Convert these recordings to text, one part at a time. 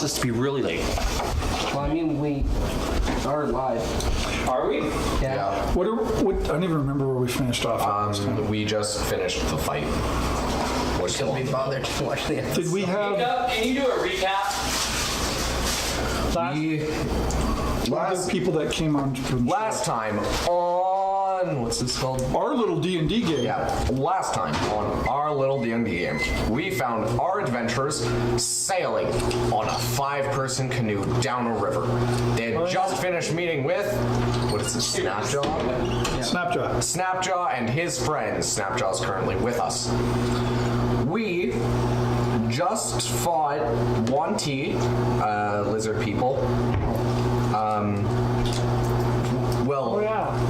wants us to be really late? Well, I mean, we are live. Are we? Yeah. What I don't even remember where we finished off. We just finished the fight. Can't be bothered to watch the episode. Did we have Can you do a recap? other people that came on from the Last time on what's this called? show? Our little D&D game. Yeah, last time on our little D&D game, we found our adventurers sailing on a 5-person canoe down a river. They had just finished meeting with, what is this, Snapjaw? Snapjaw. Snapjaw and his friends. Snapjaw's currently with us. We just fought 1T, lizard people.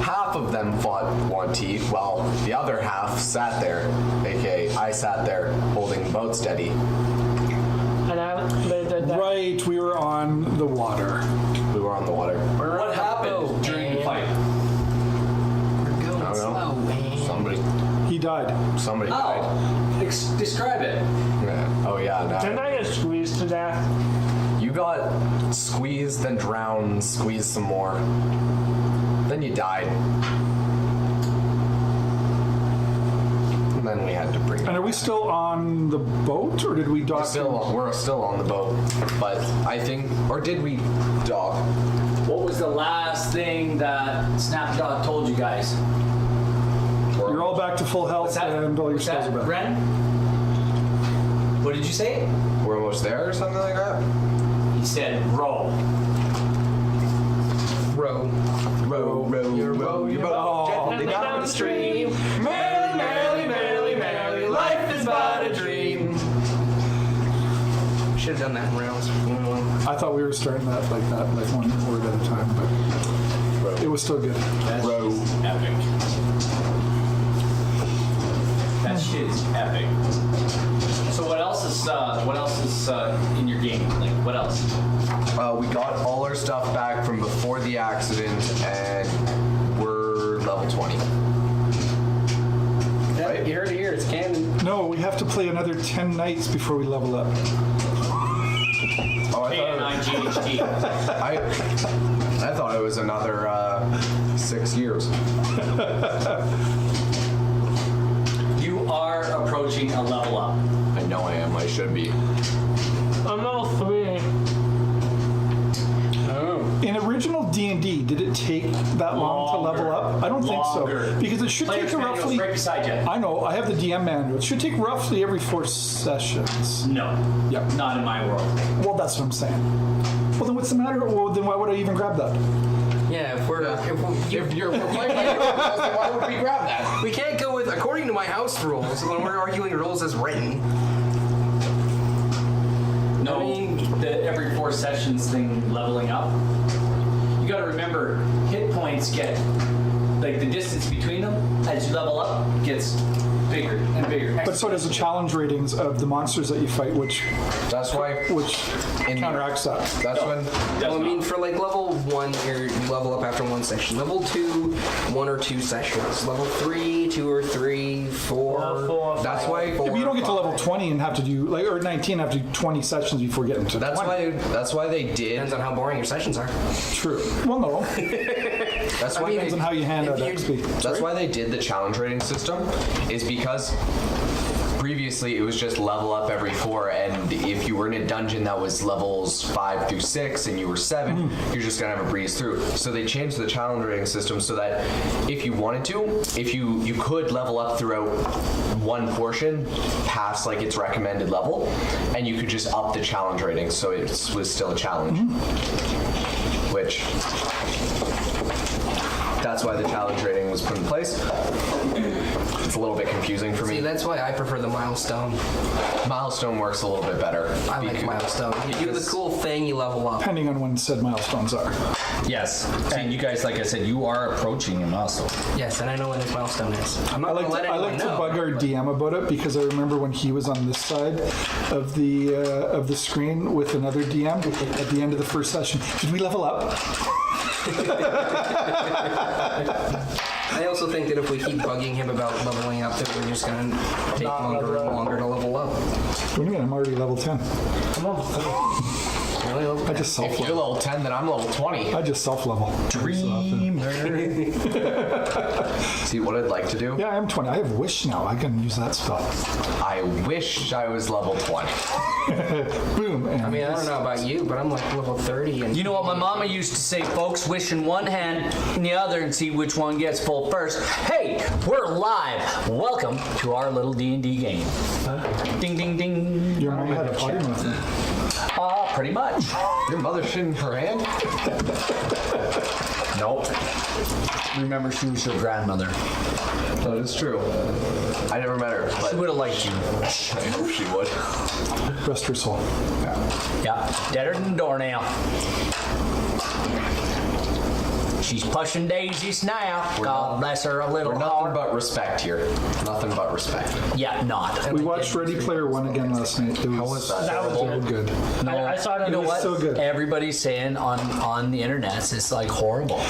Half of them fought 1T, while the other half sat there, aka I sat there holding boat steady. Right, we were on the water. We were on the water. What happened during the fight? We're going I don't slow, know. man. He died. Somebody died. Describe it. Yeah. Oh yeah, no. Didn't I get squeezed to death? You got squeezed, then drowned, squeezed some more. Then you died. And then we had to bring And are we still on the boat, or did we dock? We're still on the boat. But I think, or did we dock? What was the last thing that Snapjaw told you guys? You're all back to full health, and all your spells are back. Ren? What did you say? We're almost there or something like that? He said row. Row. Row, row, Your row, your boat gently down the stream. Merrily, merrily, merrily, merrily, life is but a dream. Should have done that in rounds. I thought we were starting that like one word at a time, but it was still good. Row. Epic. That shit is epic. So what else is in your game? Like what else? We got all our stuff back from before the accident, and we're level 20. Right? You heard it here. It's canon. No, we have to play another 10 nights before we level up. Oh, K-N-I-G-H-T. I thought it was another 6 years. You are approaching a level up. I know I am. I should be. I'm level 3. In original D&D, did it take that long to level up? I don't think so. Because it should Player's take manual's roughly... right beside you. I know, I have the DM manual. It should take roughly every 4 sessions. No. Yep. Not in my world. Well, that's what I'm saying. Well, then what's the matter? Well, then why would I even grab that? Yeah, if we're If you're playing by your rules, then why would we grab that? we can't go with according to my house rules when we're arguing rules as written. No, the every 4 sessions thing leveling up. You gotta remember, hit points get, like the distance between them as you level up gets bigger and bigger. But so does the challenge ratings of the monsters that you fight, which That's why. counteracts that. That's when. Well, I mean, for like level 1, you level up after 1 session. Level 2, 1 or 2 sessions. Level 3, 2 or 3, 4. That's why. If you don't get to level 20 and have to do, like, or 19 have to do 20 sessions before getting to That's 20. why. That's why they did. Depends on how boring your sessions are. True. Well, no. That's why. Depends on how you hand out XP. That's why they did the challenge rating system, is because previously it was just level up every 4, and if you were in a dungeon that was levels 5 through 6 and you were 7, you're just gonna have a breeze through. So they changed the challenge rating system so that if you wanted to, if you could level up throughout one portion past like its recommended level, and you could just up the challenge rating so it was still a challenge. Which that's why the challenge rating was put in place. It's a little bit confusing for See, me. that's why I prefer the milestone. Milestone works a little bit better. I like milestone. You do the cool thing, you level up. Depending on when said milestones are. Yes. And you guys, like I said, you are approaching a milestone. Yes, and I know when this milestone is. I'm not I going to let like anyone to know. bug our DM about it because I remember when he was on this side of the screen with another DM at the end of the first session. Should we level up? I also think that if we keep bugging him about leveling up, that we're just going to take longer and longer to level up. What do you mean? I'm already level 10. I'm level 3. I just self If you're level. level 10, then I'm level 20. I just self level. See, what I'd like to do? Yeah, I am 20. I have wish now. I can use that spell. I wish I was level 20. Boom. And I mean, I don't know about you, but I'm like level 30. And You know what my mama used to say, folks? Wish in one hand in the other and see which one gets full first. Hey, we're live. Welcome to our little D&D game. Ding, ding, ding. your mom had a potty mouth. Pretty much. Your mother shitting her hand? Nope. Remember, she was your grandmother. That is true. I never met her, She but would have liked you. I hope she would. Rest her soul. Yeah, deader than a doornail. She's pushing daisies now. God bless her a little We're nothing heart. but respect here. Nothing but respect. Yeah, not. We watched Ready Player One again last night. It was, How was that? That was so good. No, I saw it on you know the- what? so good. Everybody's saying on the internet it's like horrible.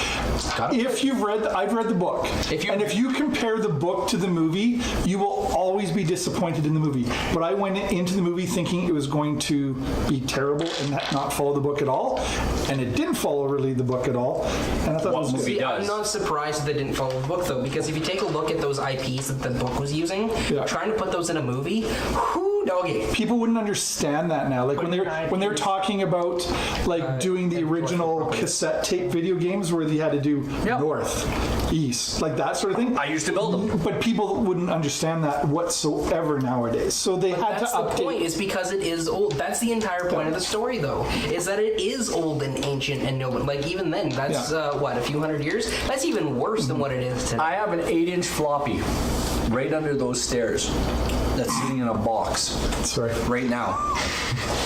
If you've read, I've read the book, and if you compare the book to the movie, you will always be disappointed in the movie. But I went into the movie thinking it was going to be terrible and not follow the book at all, and it didn't follow really the book at all. And I thought it was good. movie I'm does? not surprised that they didn't follow the book, though, because if you take a look at those IPs that the book was using, Yeah. trying to put those in a movie, whoo, doggy. People wouldn't understand that now. Like when they're talking about like doing the original cassette tape video games where they had to do Yep. north, east, like that sort of thing. I used to build them. But people wouldn't understand that whatsoever nowadays. So they had to That's the update. point, is because it is old. That's the entire point of the story, though, is that it is old and ancient and no, like even then, that's what, a few hundred years? That's even worse than what it is today. I have an 8-inch floppy right under those stairs that's sitting in a box Sorry. right now.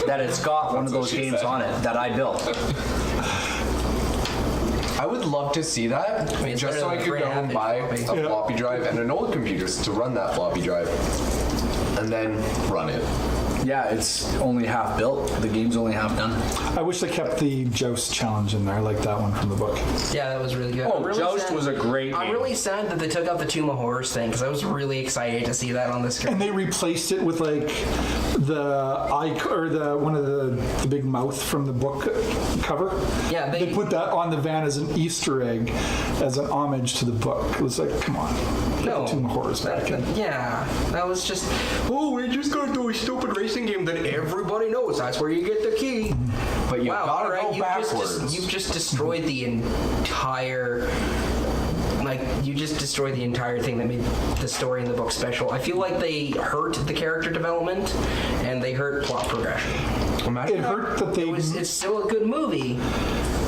That it's got one of those games on it that I built. I would love to see that, mean, it's just so I better could than go and 3.5 buy inch a floppy. floppy drive and an old computer to run that floppy drive, and then run it. Yeah, it's only half built. The game's only half done. I wish they kept the Joust challenge in there, like that one from the book. Yeah, that was really good. Oh, I'm really Joust sad- was a great I'm game. really sad that they took out the Tomb of Horrors thing, because I was really excited to see that on the screen. And they replaced it with like the eye or the one of the big mouth from the book cover. Yeah, they put that on the van as an Easter egg, as an homage to the book. It was like, come on, get No. the Tomb of Horrors back in. Yeah, that was just, oh, we just got to do a stupid racing game that everybody knows. That's where you get the key. But you Wow, gotta all right, go backwards. you've just destroyed the entire, you just destroyed the entire thing that made the story in the book special. I feel like they hurt the character development and they hurt plot progression. It hurt that they. It's still a good movie.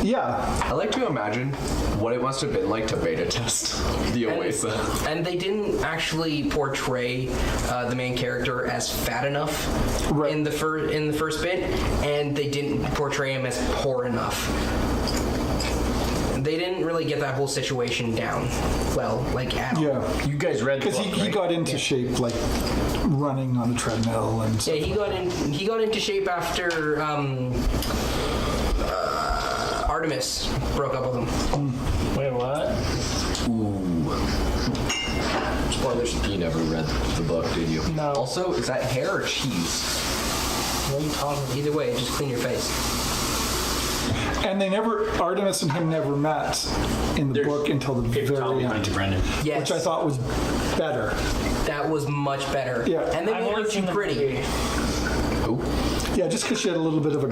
Yeah, I like to imagine what it must have been like to beta test the Oasis. And they didn't actually portray the main character as fat enough Right. in the first bit, and they didn't portray him as poor enough. They didn't really get that whole situation down well, at all. yeah. You guys read the Because book, he right? got into shape like running on the treadmill and Yeah, stuff. he got into shape after Artemis broke up with him. Wait, what? Spoilers. You never read the book, did you? No. Also, is that hair or cheese? What are you talking about? Either way, just clean your face. And Artemis and him never met in the book until the very end, Brendan. Yes, which I thought was better. that was much better. Yeah. And they I've made her only too seen the pretty. movie. Yeah, just because she had a little bit of a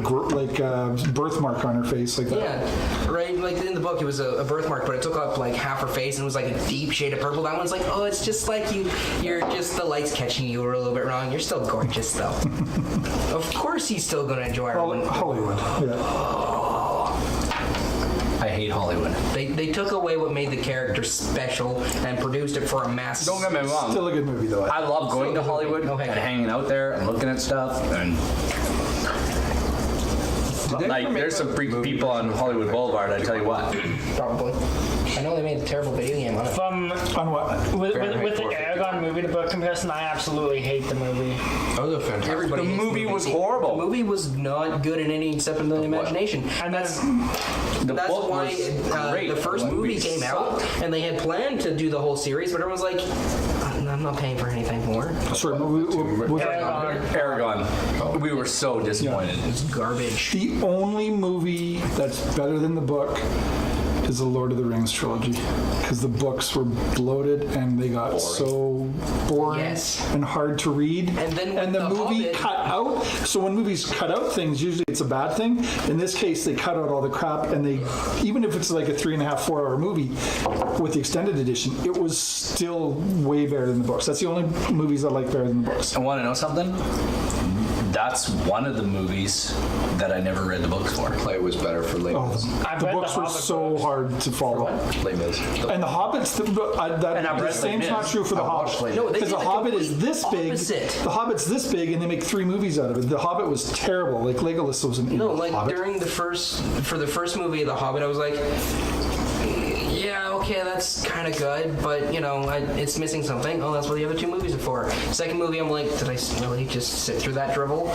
birthmark on her face like that. Yeah, right. Like in the book, it was a birthmark, but it took up like half her face and it was like a deep shade of purple. That one's like, oh, it's just like you're just the light's catching you a little bit wrong. You're still gorgeous though. Of course, he's still gonna enjoy her. Hollywood. Yeah. I hate Hollywood. They took away what made the character special and produced it for a mass. Don't get me wrong. Still a good movie though. I love going to Hollywood Okay. and hanging out there and looking at stuff. And there's some freaky people on Hollywood Boulevard. I tell you what. Probably. I know they made a terrible video game on it. From On what? with Fahrenheit the 451. Aragon movie to book comparison, I absolutely hate the movie. That was a fantastic. Everybody The hates movie was The horrible. movie was not good in any except in the imagination. And That's The That's book why was great. the first movie came out, and they had planned to do the whole series, but everyone was like, I'm not paying for anything more. Sorry, was Aragon. Aragon. We were so disappointed. It's garbage. the only movie that's better than the book is the Lord of the Rings trilogy, because the books were bloated and they got so boring and hard to read. And then the The movie Hobbit- cut out. So when movies cut out things, usually it's a bad thing. In this case, they cut out all the crap, and they, even if it's like a 3.5, 4 hour movie with the extended edition, it was still way better than the books. That's the only movies I like better than the books. I want to know something? That's one of the movies that I never read the books for. Play was better for Les Oh, Mis. I've the read books the were Hobbit so books. hard to follow. Les Mis. And the Hobbits, And I've the read same's Les not Mis. true for the I watched Hobbit. Les No, they Because did the the Hobbit is complete this big. opposite. The Hobbit's this big, and they make 3 movies out of it. The Hobbit was terrible. Like Legolas was an No, like Hobbit. during the first movie of The Hobbit, I was like, yeah, okay, that's kind of good, but you know, it's missing something. Oh, that's what the other 2 movies are for. Second movie, I'm like, did I really just sit through that drivel?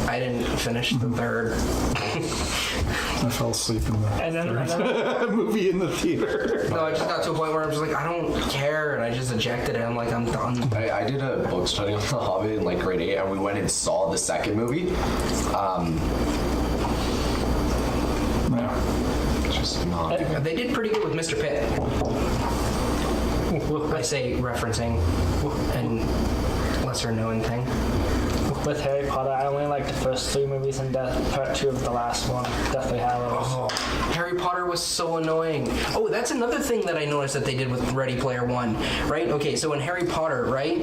I didn't finish the third. I fell asleep in the And then movie in the theater. No, I just got to a point where I was like, I don't care, and I just ejected it. I'm like, I'm done. I did a book study on The Hobbit in like grade 8, and we went and saw the second movie. Yeah. Just not. They did pretty good with Mr. Pitt. I say referencing and lesser known thing. with Harry Potter, I only like the first 3 movies and part 2 of the last one. Deathly Hallows. Oh, Harry Potter was so annoying. Oh, that's another thing that I noticed that they did with Ready Player One, right? Okay, so in Harry Potter, right,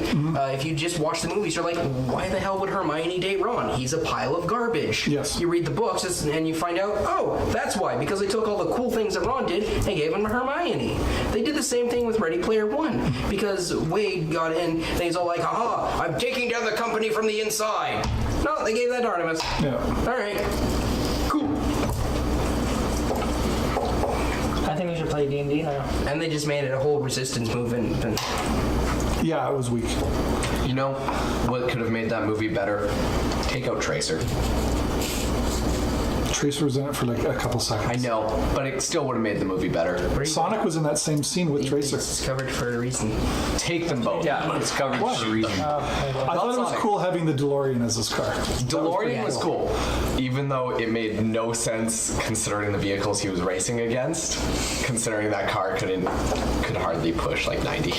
if you just watch the movies, you're like, why the hell would Hermione date Ron? He's a pile of garbage. Yes. You read the books and you find out, oh, that's why, because they took all the cool things that Ron did and gave them to Hermione. They did the same thing with Ready Player One, because Wade got in and he's all like, haha, I'm taking down the company from the inside. No, they gave that to Artemis. Yeah. All right. Cool. I think we should play D&D now. And they just made it a whole resistance movement. And Yeah, it was weak. You know what could have made that movie better? Take out Tracer. Tracer was in it for like a couple seconds. I know, but it still would have made the movie better. Sonic was in that same scene with Tracer. It's covered for a reason. Take them both. Yeah, it's covered What? for a reason. I thought it was Sonic. cool having the DeLorean as his car. DeLorean was cool, even though it made no sense considering the vehicles he was racing against. Considering that car could hardly push like 90.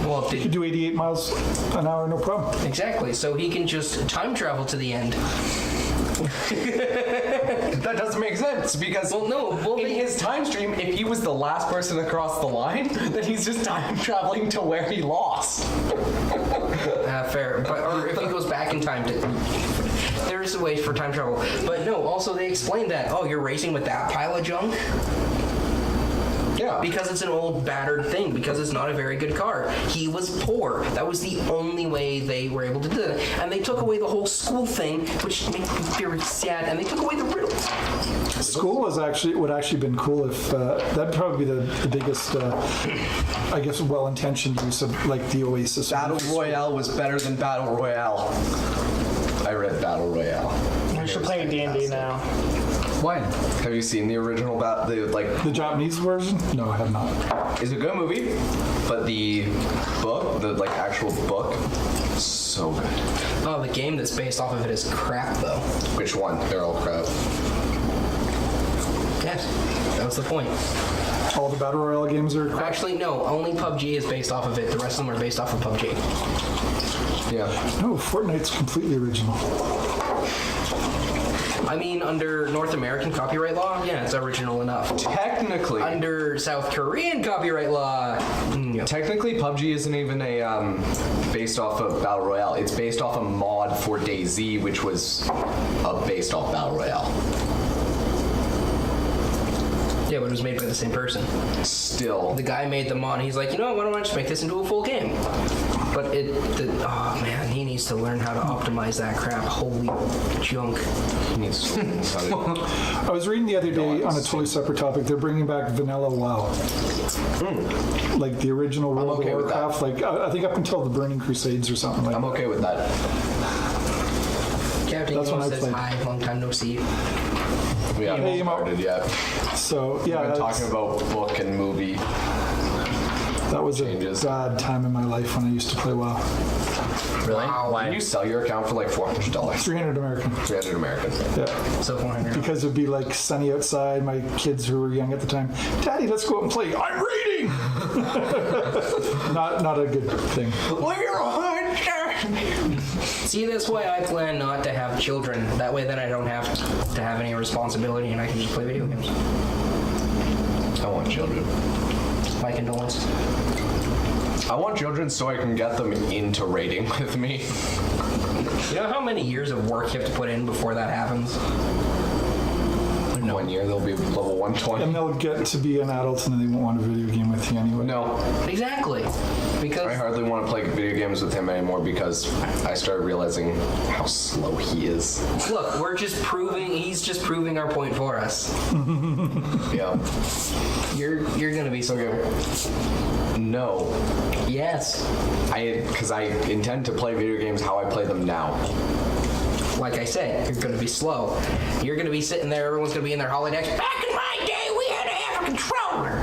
Well, You could do 88 miles an hour, no problem. exactly. So he can just time travel to the end. That doesn't make sense because in his time stream, if he was the last person across the line, then he's just time traveling to where he lost. Fair. But or if he goes back in time to. There is a way for time travel. But no, also they explained that, oh, you're racing with that pile of junk? Yeah. Because it's an old battered thing, because it's not a very good car. He was poor. That was the only way they were able to do that. And they took away the whole school thing, which made me very sad, and they took away the riddles. School would actually been cool if that'd probably be the biggest, I guess, well-intentioned use of like the Oasis. Battle Royale was better than Battle Royale. I read Battle Royale. We should play D&D now. Why? Have you seen the original The Japanese version? No, I have not. It's a good movie, but the book, the actual book, so good. Oh, the game that's based off of it is crap, though. Which one? They're all crap. Yes, that was the point. All the Battle Royale games are crap. Actually, no, only PUBG is based off of it. The rest of them are based off of PUBG. Yeah. No, Fortnite's completely original. I mean, under North American copyright law, yeah, it's original enough. Technically, Under South Korean copyright law, no. technically, PUBG isn't even a based off of Battle Royale. It's based off a mod for DayZ, which was based off Battle Royale. Yeah, but it was made by the same person. Still, The guy made the mod, he's like, you know what, why don't I just make this into a full game? But oh man, he needs to learn how to optimize that crap. Holy junk. he needs to learn how to- I was reading the other day on a totally separate topic. They're bringing back Vanilla WoW, like the original World okay of with that. Warcraft. Like I think up until the Burning Crusades or something like I'm that. okay with that. Captain That's when Emo I says played. hi, long time no see. We haven't Hey, Emo. started yet. So yeah, We've been that's- talking about book and movie. that was changes. a bad time in my life when I used to play WoW. Really? Wow. Why? Can you sell your account for like $400? 300 American. 300 American. Yeah. So 400. Because it'd be like sunny outside. My kids who were young at the time, Daddy, let's go out and play. I'm reading. not a good thing. See, that's why I plan not to have children. That way, then I don't have to have any responsibility, and I can just play video games. I want children. My condolences. I want children so I can get them into raiding with me. You know how many years of work you have to put in before that happens? In 1 year, they'll be level 120. And they'll get to be an adult and then they won't want a video game with you anyway. No, Exactly. I Because hardly want to play video games with him anymore because I started realizing how slow he is. look, he's just proving our point for us. Yeah. You're gonna be so good. No. Yes. Because I intend to play video games how I play them now. Like I said, you're gonna be slow. You're gonna be sitting there, everyone's gonna be in their holodecks. Back in my day, we had to have a controller.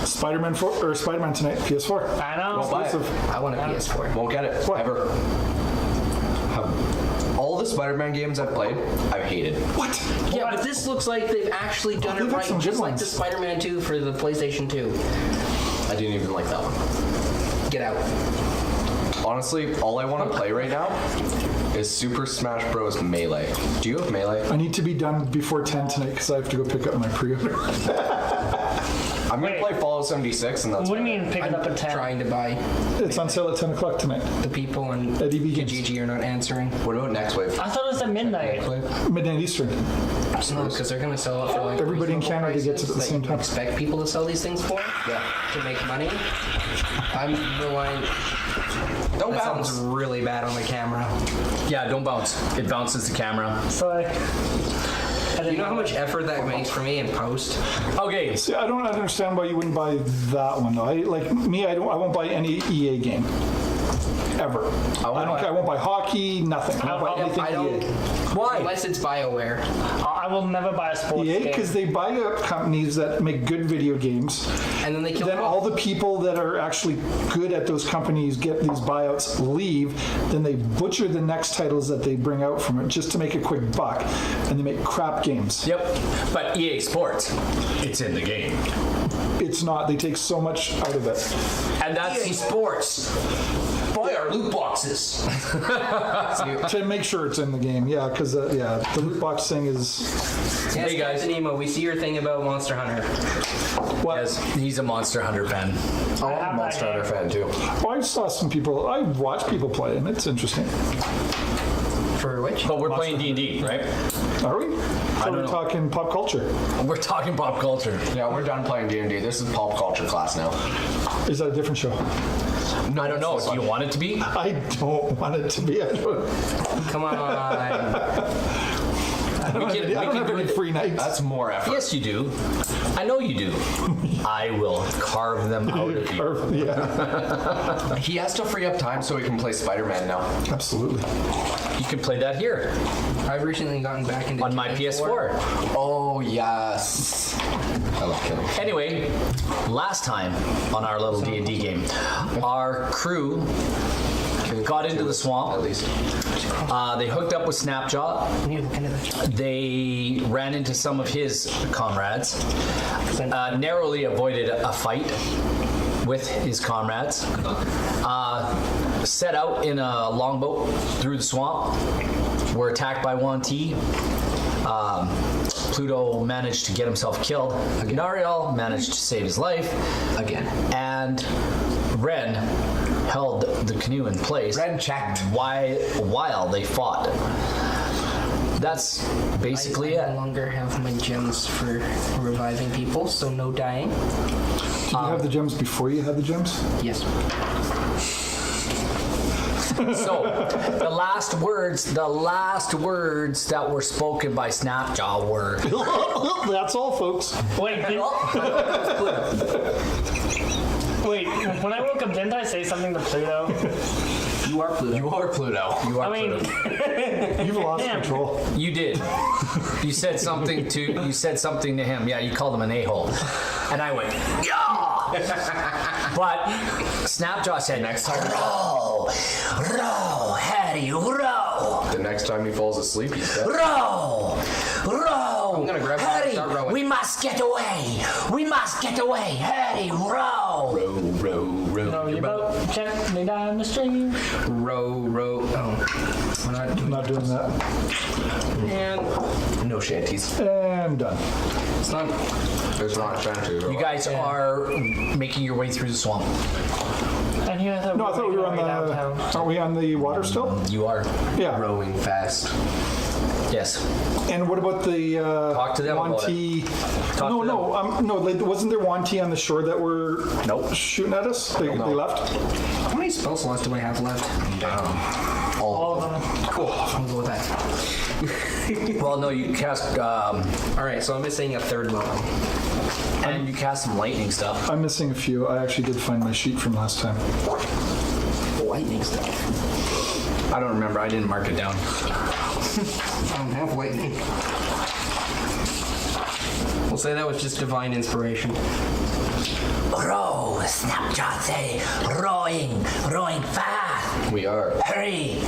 Spider-Man 4 or Spider-Man tonight, PS4. I know. Well, buy it. I want a PS4. Won't get it. What? Ever. All the Spider-Man games I've played, I've hated. What? Yeah, but this looks like they've actually done they've it got right, some good just like ones. the Spider-Man 2 for the PlayStation 2. I didn't even like that one. Get out. Honestly, all I want to play right now is Super Smash Bros. Melee. Do you have Melee? I need to be done before 10 tonight because I have to go pick up my pre-order. I'm going to Wait. play Fallout 76, and that's What do you mean pick it up at 10? Trying to buy. It's on sale at 10 o'clock tonight. The people on At EB Games. Kijiji are not answering. What about Next Wave? I thought it was at midnight. Midnight Eastern. No, because they're going to sell it for like Everybody in reasonable Canada gets it at the prices same that time. you expect people to sell these things for to make money. I'm relying. Don't That sounds bounce. really bad on the camera. Yeah, don't bounce. It bounces the camera. Sorry. You know how much effort that makes for me in post? Okay. See, I don't understand why you wouldn't buy that one though. I won't buy any EA game. Ever. I won't buy hockey, nothing. I won't buy anything I don't. EA. Why? Unless it's BioWare. I will never buy a sports EA, game. because they buy up companies that make good video games. And then they kill Then them all off. the people that are actually good at those companies get these buyouts, leave, then they butcher the next titles that they bring out from it just to make a quick buck, and they make crap games. Yep. But EA Sports, it's in the game. It's not. They take so much out of it. And that's EA Sports. Buy our loot boxes. To make sure it's in the game, yeah, because the loot box thing is... Yes, Hey, guys. Captain Emo, we see your thing about Monster Hunter. What? yes, he's a Monster Hunter fan. I'm a Monster Hunter fan, too. Oh, I saw some people, I watch people play, and it's interesting. For which? But we're playing D&D, right? Are we? So we're talking pop culture. We're talking pop culture. Yeah, we're done playing D&D. This is pop culture class now. Is that a different show? I don't know. Do you want it to be? I don't want it to be. I don't Come on. We can have do any it. free nights. That's more effort. Yes, you do. I know you do. I will carve them out of you. Or- yeah, He has to free up time so he can play Spider-Man now. absolutely. You can play that here I've recently gotten back into on my PS4. PS4. Oh, yes. I love killing. Anyway, last time on our little D&D game, our crew got into the swamp. At least. They hooked up with Snapjaw. We need to look into that. They ran into some of his comrades. Narrowly avoided a fight with his comrades. Set out in a longboat through the swamp. Were attacked by Yuan Ti. Pluto managed to get himself killed. Nariel managed to save his life. Again. And Ren held the canoe in place. Ren checked. While they fought. That's basically I no it. longer have my gems for reviving people, so no dying. Did you have the gems before you had the gems? Yes. So, the last words that were spoken by Snapjaw were, That's all, folks. Wait, wait, when I woke up, didn't I say something to Pluto? You are Pluto. You are Pluto. you are I mean, Pluto. You've lost Damn. control. You did. You said something to him. Yeah, you called him an a-hole. And I went, yeah! But Snapjaw said, Next time, row, Harry, row, the next time he falls asleep, he's dead. row. I'm gonna grab it and Harry, start rowing. we must get away. We must get away. Harry, row. Row. No, you boat gently down the stream. Row. Oh, we're not I'm doing not doing that. And No shanties. And done. it's not. There's not shanties. You guys are making your way through the swamp. And here the No, I thought we were on downtown. the. Aren't we on the water still? You are. Yeah. rowing fast. Yes. And what about the Talk to them about Wanty? Talk No, to no, like, wasn't there Wanty on the shore that were Nope. shooting at us? They left. How many spell slots do I have left? All of them. Cool. I'll go with that. Well, no, you cast, All right, so I'm missing a third one. and you cast some lightning stuff. I'm missing a few. I actually did find my sheet from last time. Lightning stuff. I don't remember. I didn't mark it down. I don't have lightning. We'll say that was just divine inspiration. Row, Snapjaw say, rowing fast. We are. Hurry.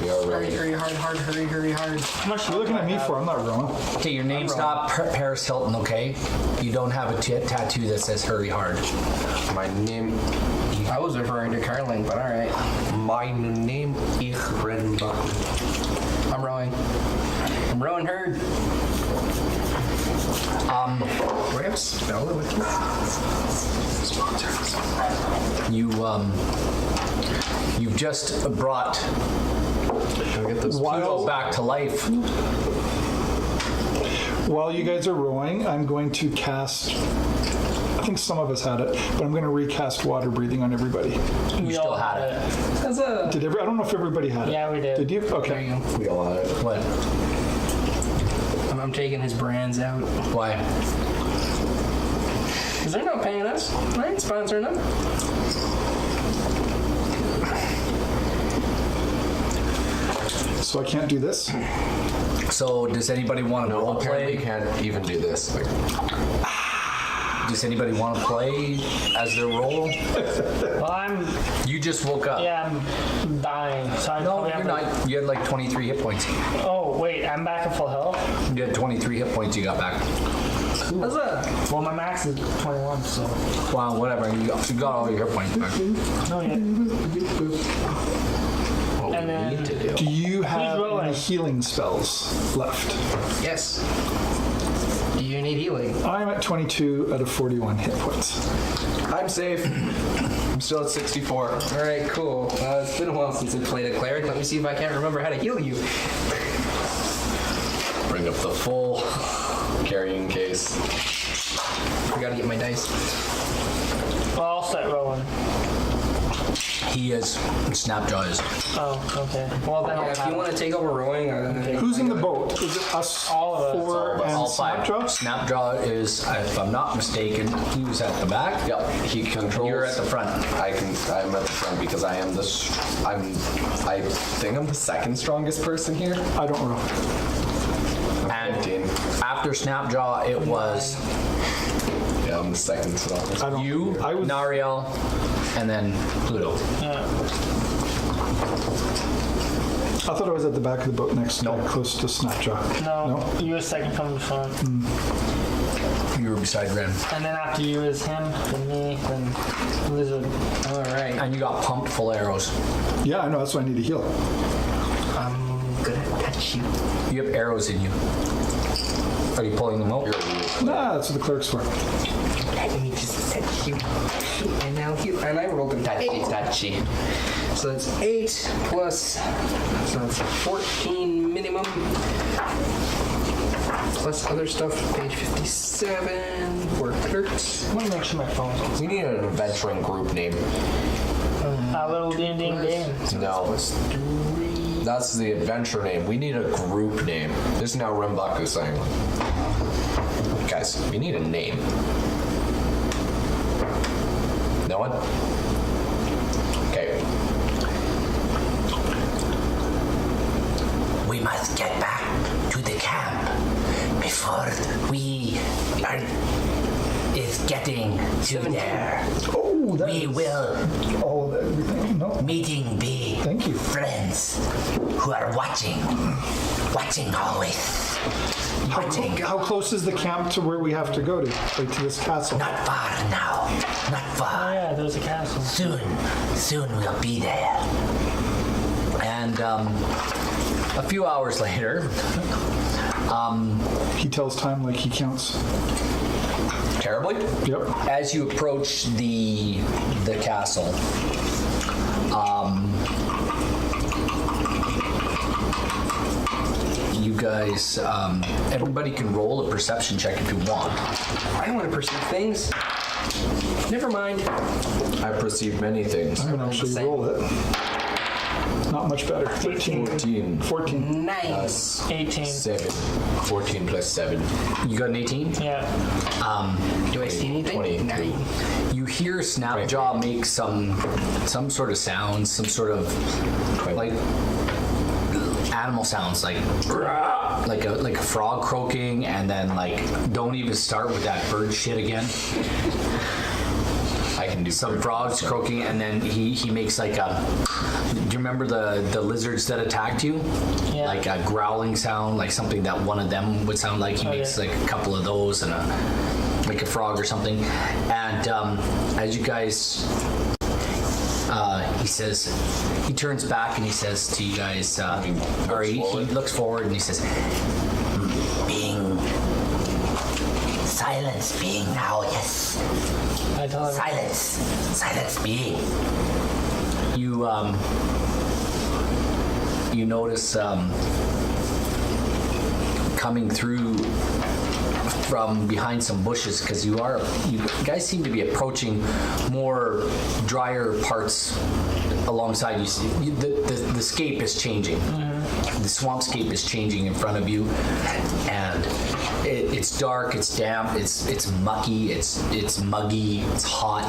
We are Hurry, rowing. hurry, hurry. How much What are you looking at me for? I'm not rowing. Okay, your name's not Paris Hilton, okay? You don't have a tattoo that says hurry hard. My name. I was referring to Carling, but all right. My name is Renbach. I'm rowing. I'm rowing herd. Do I have a spell that would You've just brought Pluto back to life. While you guys are rowing, I'm going to cast. I think some of us had it, but I'm going to recast water breathing on everybody. You still had it. That's a... I don't know if everybody had it. Yeah, we did. Did you? There Okay. you go. We all had it. What? I'm taking his brands out. Why? Because they're not paying us. I ain't sponsoring them. So I can't do this. So does anybody want to No, role apparently you play? can't even do this. Like, Does anybody want to play as their role? Well, You just woke up. I'm dying. So I No, probably you're have to- not. You had like 23 hit points. Oh, wait, I'm back at full health? You had 23 hit points you got back. What's that? Well, my max is 21, so. Wow, whatever. You got all your hit points back. No, yeah. what And we then- need to do. Do you have rolling? any healing spells left? Yes. Do you need healing? I'm at 22 out of 41 hit points. I'm safe. I'm still at 64. All right, cool. It's been a while since I played a cleric. Let me see if I can't remember how to heal you. Bring up the full carrying case. I gotta get my dice. Well, I'll start rolling. He is. Snapjaw is. Oh, okay. Well, then Yeah, I'll if you want to take over rowing, Who's in the boat? Is it us All of us. four and All five. Snapjaw? Snapjaw is, if I'm not mistaken, he was at the back. Yep, he controls. You're at the front. I'm at the front because I am I think I'm the second strongest person here. I don't row. And 15. after Snapjaw, it was Yeah, I'm the second strongest. I don't. you, I was. Nariel, and then Pluto. Yeah. I thought I was at the back of the boat next, close to Snapjaw. No, you were second from the front. You were beside Ren. And then after you is him, then me, then Lizard. all right. And you got pumped full of arrows. Yeah, I know. That's why I need to heal. I'm gonna touch you. You have arrows in you. Are you pulling them out? Nah, that's what the cleric's for. Let me just touch you. And now heal. And I rolled a Touchy. So that's 8 plus, so that's 14 minimum. Plus other stuff, page 57, for clerks. I want to make sure my phone's on. We need an adventuring group name. A little ding ding ding. No, that's the adventure name. We need a group name. This is now Rembaku saying. Guys, we need a name. No one? Okay. We must get back to the camp before we are is getting to there. Oh, that We is will all of everything. No. meeting the Thank you. friends who are watching always. Watching. How close is the camp to where we have to go to? Like to this castle? Not far now. Not Oh far. yeah, there's a castle. Soon we'll be there. And a few hours later, He tells time like he counts. Terribly? Yep. as you approach the castle, you guys, everybody can roll a perception check if you want. I don't want to perceive things. Never mind. I perceive many things. I'm gonna actually Same. roll it. Not much better. 13. 14. 14. Nice. 18. 7. 14 plus 7. You got an 18? Yeah. Do I see anything? 20. 9. You hear Snapjaw make some sort of sounds, some sort of like animal sounds, like a frog croaking, and then like don't even start with that bird shit again. I can do Some frogs croaking, and then he makes like a. Do you remember the lizards that attacked you? Yeah. Like a growling sound, like something that one of them would sound like. He makes like a couple of those and like a frog or something. And as you guys, he says, he turns back and he says to you guys, or he looks forward and he says, Being silence, being now, yes. I tell him. Silence, being. you notice coming through from behind some bushes, because you guys seem to be approaching more drier parts alongside you. The scape is changing. The swampscape is changing in front of you, and it's dark, it's damp, it's mucky, it's muggy, it's hot,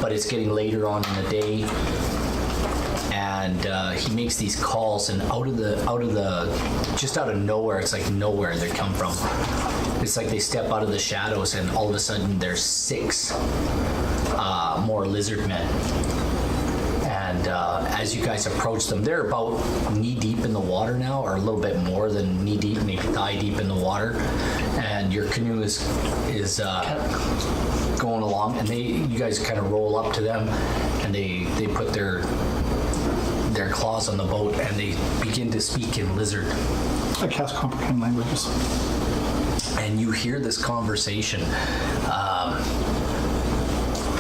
but it's getting later on in the day. And he makes these calls, and just out of nowhere, it's like nowhere they come from. It's like they step out of the shadows, and all of a sudden there's 6 more lizard men. And as you guys approach them, they're about knee deep in the water now, or a little bit more than knee deep, maybe thigh deep in the water. And your canoe is going along, and you guys kind of roll up to them, and they put their claws on the boat, and they begin to speak in lizard. I cast comprehend languages. And you hear this conversation.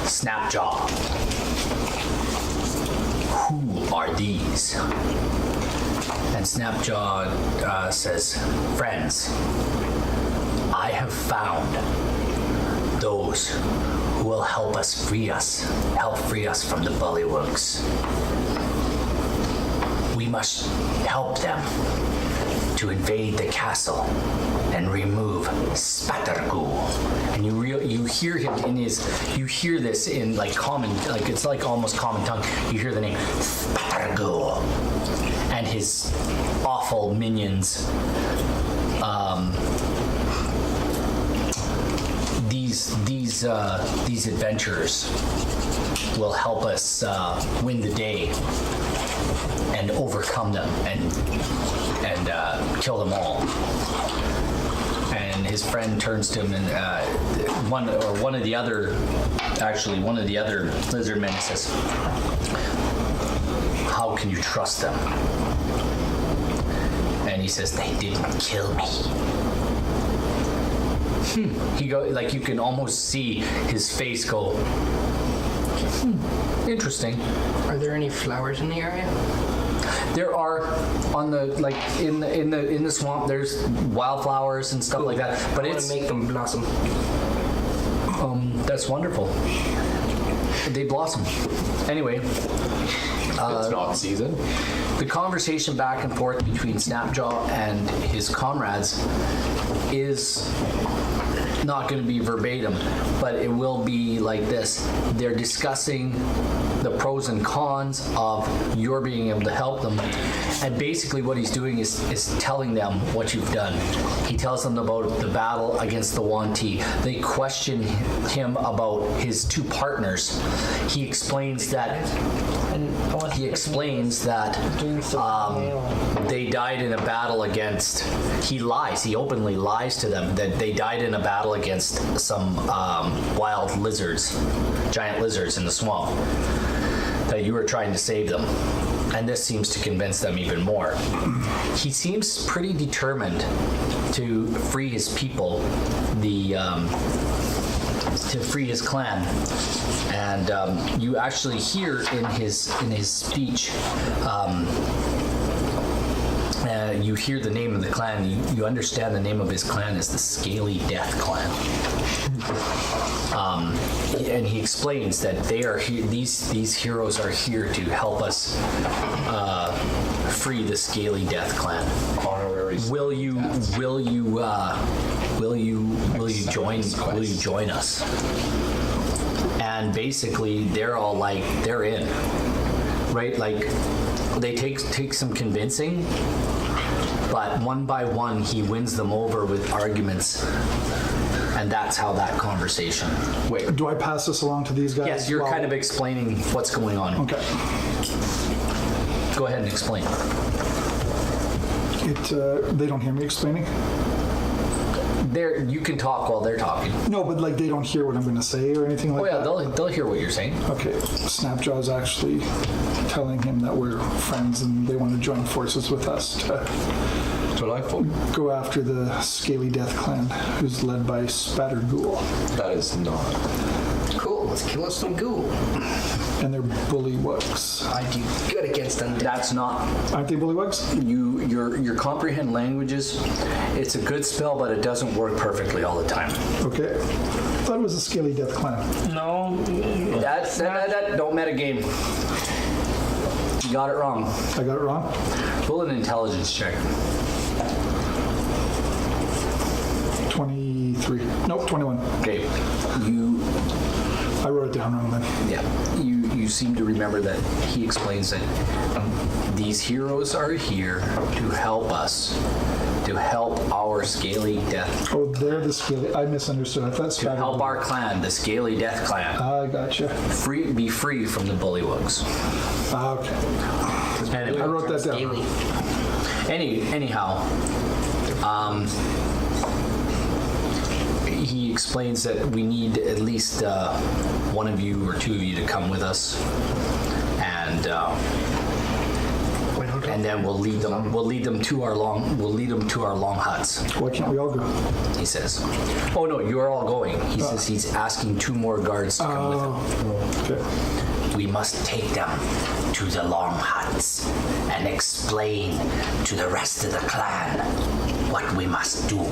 Snapjaw. Who are these? And Snapjaw says, friends, I have found those who will help free us from the bullywugs. We must help them to invade the castle and remove Spattergul. And you hear him you hear this in like common, like it's like almost common tongue. You hear the name Spattergul and his awful minions. These adventurers will help us win the day and overcome them and kill them all. And his friend turns to him, and one of the other lizard men says, "How can you trust them?" And he says, "They didn't kill me." He like you can almost see his face go. Interesting. Are there any flowers in the area? There are on the in the swamp. There's wildflowers and stuff like that. But I want it's to make them blossom. that's wonderful. They blossom. Anyway, it's not season. the conversation back and forth between Snapjaw and his comrades is not going to be verbatim, but it will be like this. They're discussing the pros and cons of your being able to help them. And basically what he's doing is telling them what you've done. He tells them about the battle against the Wanti. They question him about his two partners. He explains that they died in a battle against, he lies, he openly lies to them that they died in a battle against some wild lizards, giant lizards in the swamp, that you were trying to save them. And this seems to convince them even more. He seems pretty determined to free his people, to free his clan. And you actually hear in his speech, you hear the name of the clan. You understand the name of his clan is the Scaly Death Clan. And he explains that they are here. These heroes are here to help us free the Scaly Death Clan. Will you join us? And basically, they're all like, they're in, right? Like, they take some convincing, but one by one, he wins them over with arguments. And that's how that conversation. Wait, do I pass this along to these guys? Yes, you're kind of explaining what's going on. Okay. Go ahead and explain. They don't hear me explaining? You can talk while they're talking. No, but like they don't hear what I'm going to say or anything like that? Oh yeah, they'll hear what you're saying. Okay. Snapjaw's actually telling him that we're friends and they want to join forces with us to Delightful. go after the Scaly Death Clan, who's led by Spatter Ghoul. That is not. Cool, let's kill us some ghoul. And they're bullywugs. I do good against them. That's not. Aren't they bullywugs? Your comprehend languages. It's a good spell, but it doesn't work perfectly all the time. Okay. I thought it was a Scaly Death Clan. No. That don't metagame. You got it wrong. I got it wrong? Roll an intelligence check. 23. Nope, 21. Okay. I wrote it down wrong then. Yeah. You seem to remember that he explains that these heroes are here to help us, to help our Scaly Death. Oh, they're the Scaly. I misunderstood. I thought To Spatter help Ghoul. our clan, the Scaly Death Clan, I gotcha. be free from the bullywugs. Okay. Anyway, I wrote that down. Scaly. Anyhow, he explains that we need at least one of you or two of you to come with us, and then we'll lead them to our long huts. Why can't we all go? He says. Oh no, you are all going. He says he's asking 2 more guards to come with him. Okay. We must take them to the long huts and explain to the rest of the clan what we must do.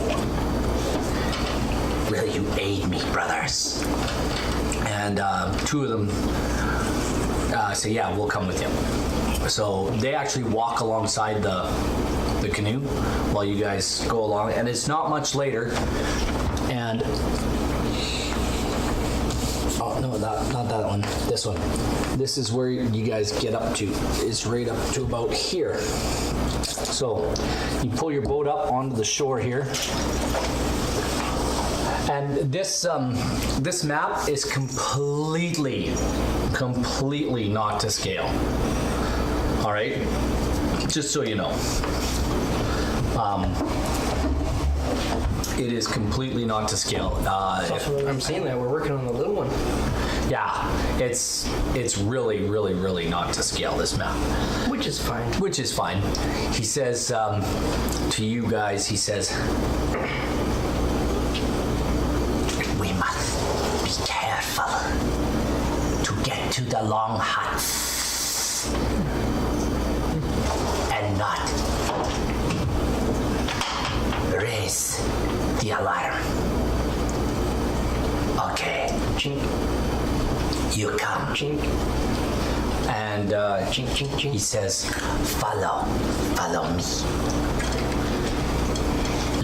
Will you aid me, brothers? And 2 of them say, yeah, we'll come with you. So they actually walk alongside the canoe while you guys go along, and it's not much later. And oh no, not that one. This one. This is where you guys get up to. It's right up to about here. So you pull your boat up onto the shore here. And this map is completely not to scale. All right, just so you know, it is completely not to scale. I'm saying that we're working on the little one. Yeah, it's really not to scale, this map. Which is fine. Which is fine. He says to you guys, he says, We must be careful to get to the long huts and not raise the alarm. Okay, Chink, you come. chink, and chink, chink, chink. He says, follow me.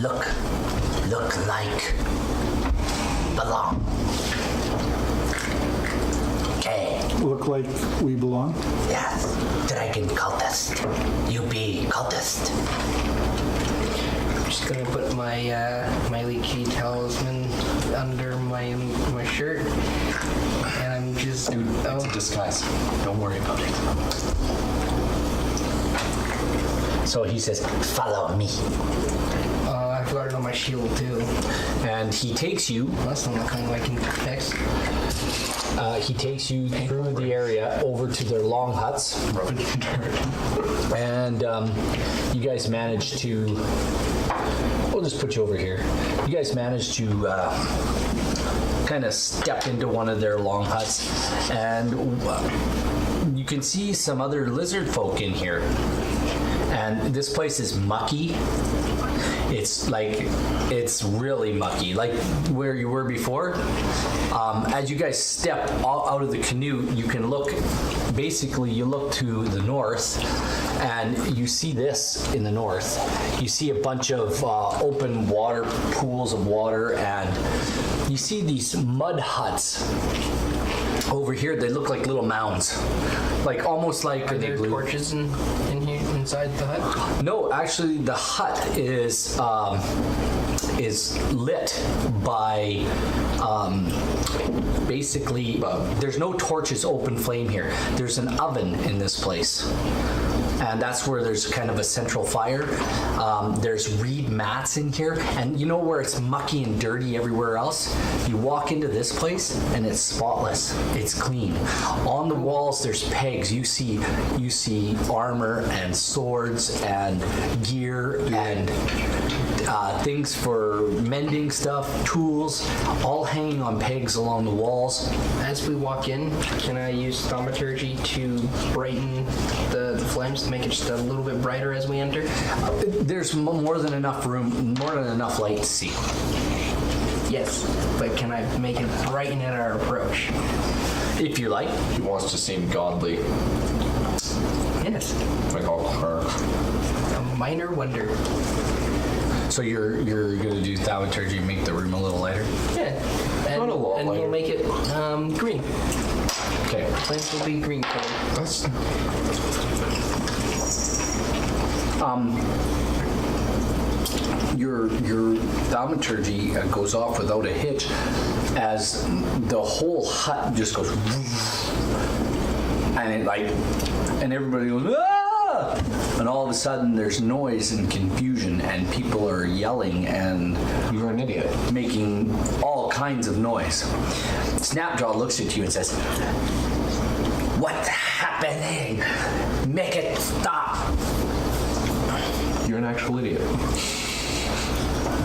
Look like belong. Okay, Look like we belong. yes, dragon cultist. You be cultist. I'm just gonna put my my elite key talisman under my shirt, and I'm just It's a disguise. Don't worry about it. So he says, Follow me. I forgot it on my shield too. and he takes you. That's not the kind I can fix. He takes you through the area over to their long huts, and you guys manage to. We'll just put you over here. You guys manage to kind of step into one of their long huts, and you can see some other lizard folk in here. And this place is mucky. It's really mucky, like where you were before. As you guys step out of the canoe, you can look, basically you look to the north, and you see this in the north. You see a bunch of open water, pools of water, and you see these mud huts over here. They look like little mounds, like almost like Are there torches in here inside the hut? No, actually, the hut is lit by basically. There's no torches, open flame here. There's an oven in this place. And that's where there's kind of a central fire. There's reed mats in here, and you know where it's mucky and dirty everywhere else? You walk into this place and it's spotless. It's clean. On the walls there's pegs. You see armor and swords and gear and things for mending stuff, tools, all hanging on pegs along the walls. As we walk in, can I use thaumaturgy to brighten the flames to make it just a little bit brighter as we enter? There's more than enough room, more than enough light to see. Yes, but can I make it brighten at our approach? If you like. He wants to seem godly, Yes, like all Clark. a minor wonder. So you're gonna do thaumaturgy and make the room a little lighter? Yeah, and, Not a lot and we'll lighter. make it green. Okay. Flames will be green colored. That's Your thaumaturgy goes off without a hitch as the whole hut just goes and everybody goes ah! And all of a sudden there's noise and confusion and people are yelling and you're an idiot. making all kinds of noise. Snapjaw looks at you and says, "What's happening? Make it stop." You're an actual idiot.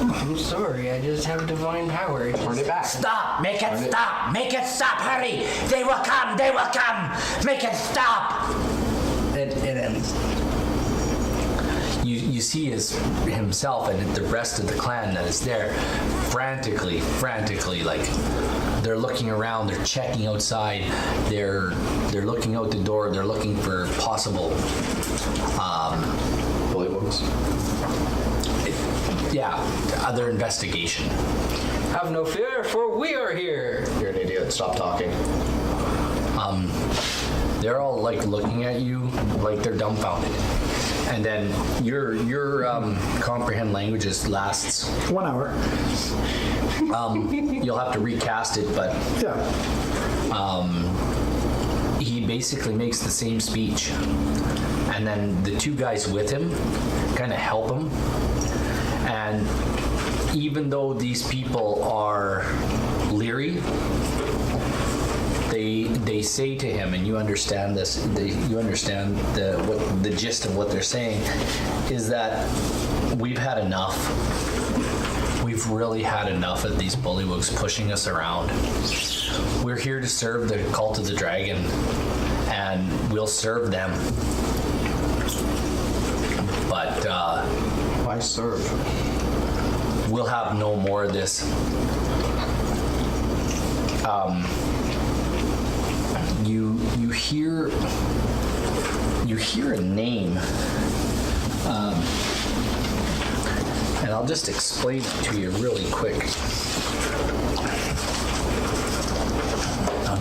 I'm sorry, I just have divine power. Turn it back. Stop! Make it stop! Make it stop! Hurry! They will come! They will come! Make it stop! It ends. You see himself and the rest of the clan that is there frantically, like they're looking around, they're checking outside, they're looking out the door, they're looking for possible Bullywugs. other investigation. Have no fear, for we are here. You're an idiot. Stop talking. They're all like looking at you like they're dumbfounded. And then your comprehend languages lasts 1 hour. you'll have to recast it, but Yeah. he basically makes the same speech, and then the two guys with him kind of help him. And even though these people are leery, they say to him, and you understand this, you understand the gist of what they're saying, is that we've had enough. We've really had enough of these bullywugs pushing us around. We're here to serve the cult of the dragon, and we'll serve them. But Why serve? we'll have no more of this. You hear a name, and I'll just explain it to you really quick.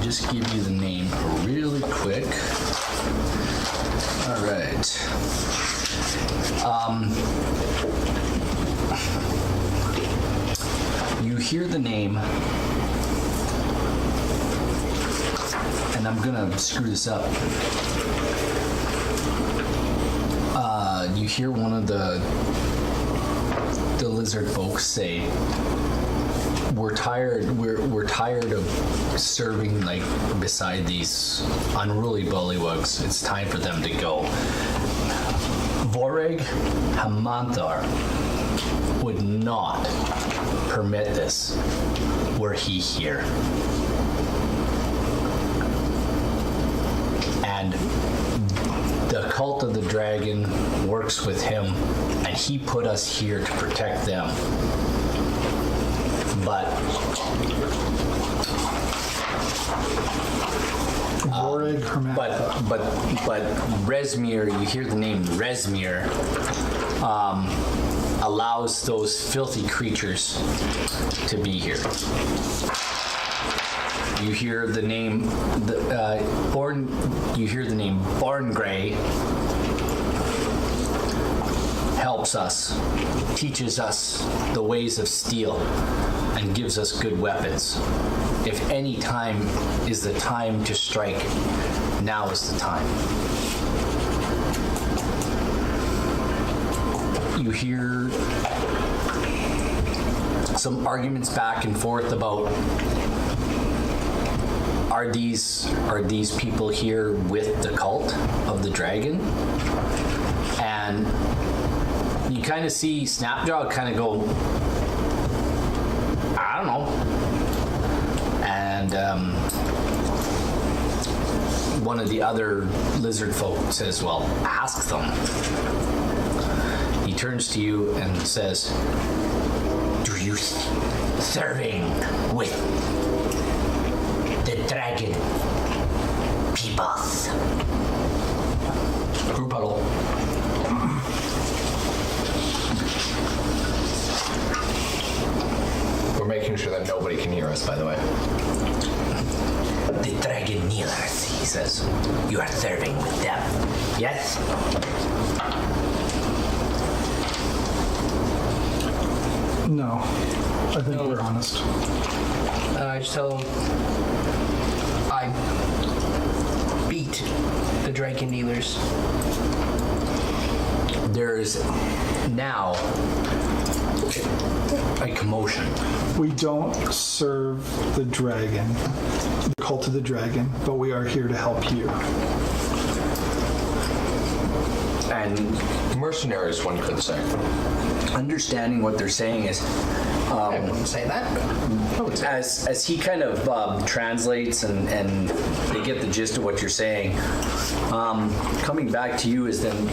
just give you the name really quick. All right. You hear the name, and I'm gonna screw this up. You hear one of the lizard folks say, we're tired of serving like beside these unruly bullywugs. It's time for them to go. Voreg Hamanthar would not permit this were he here. And the cult of the dragon works with him, and he put us here to protect them. But but Resmir, you hear the name Resmir, allows those filthy creatures to be here. You hear the name Borngray helps us, teaches us the ways of steel, and gives us good weapons. If any time is the time to strike, now is the time. You hear some arguments back and forth about are these people here with the cult of the dragon? And you kind of see Snapjaw kind of go, I don't know. And one of the other lizard folk says, well, ask them. He turns to you and says, Do you serving with the dragon peoples? Group huddle. We're making sure that nobody can hear us, by the way. The dragon kneelers, he says. You are serving with them. Yes? No, I think we're honest. I just tell him I beat the dragon dealers. there's now a commotion. We don't serve the dragon, the cult of the dragon, but we are here to help you. And Mercenaries, one could say. understanding what they're saying is, I wouldn't say that. as he kind of translates and they get the gist of what you're saying, coming back to you is then,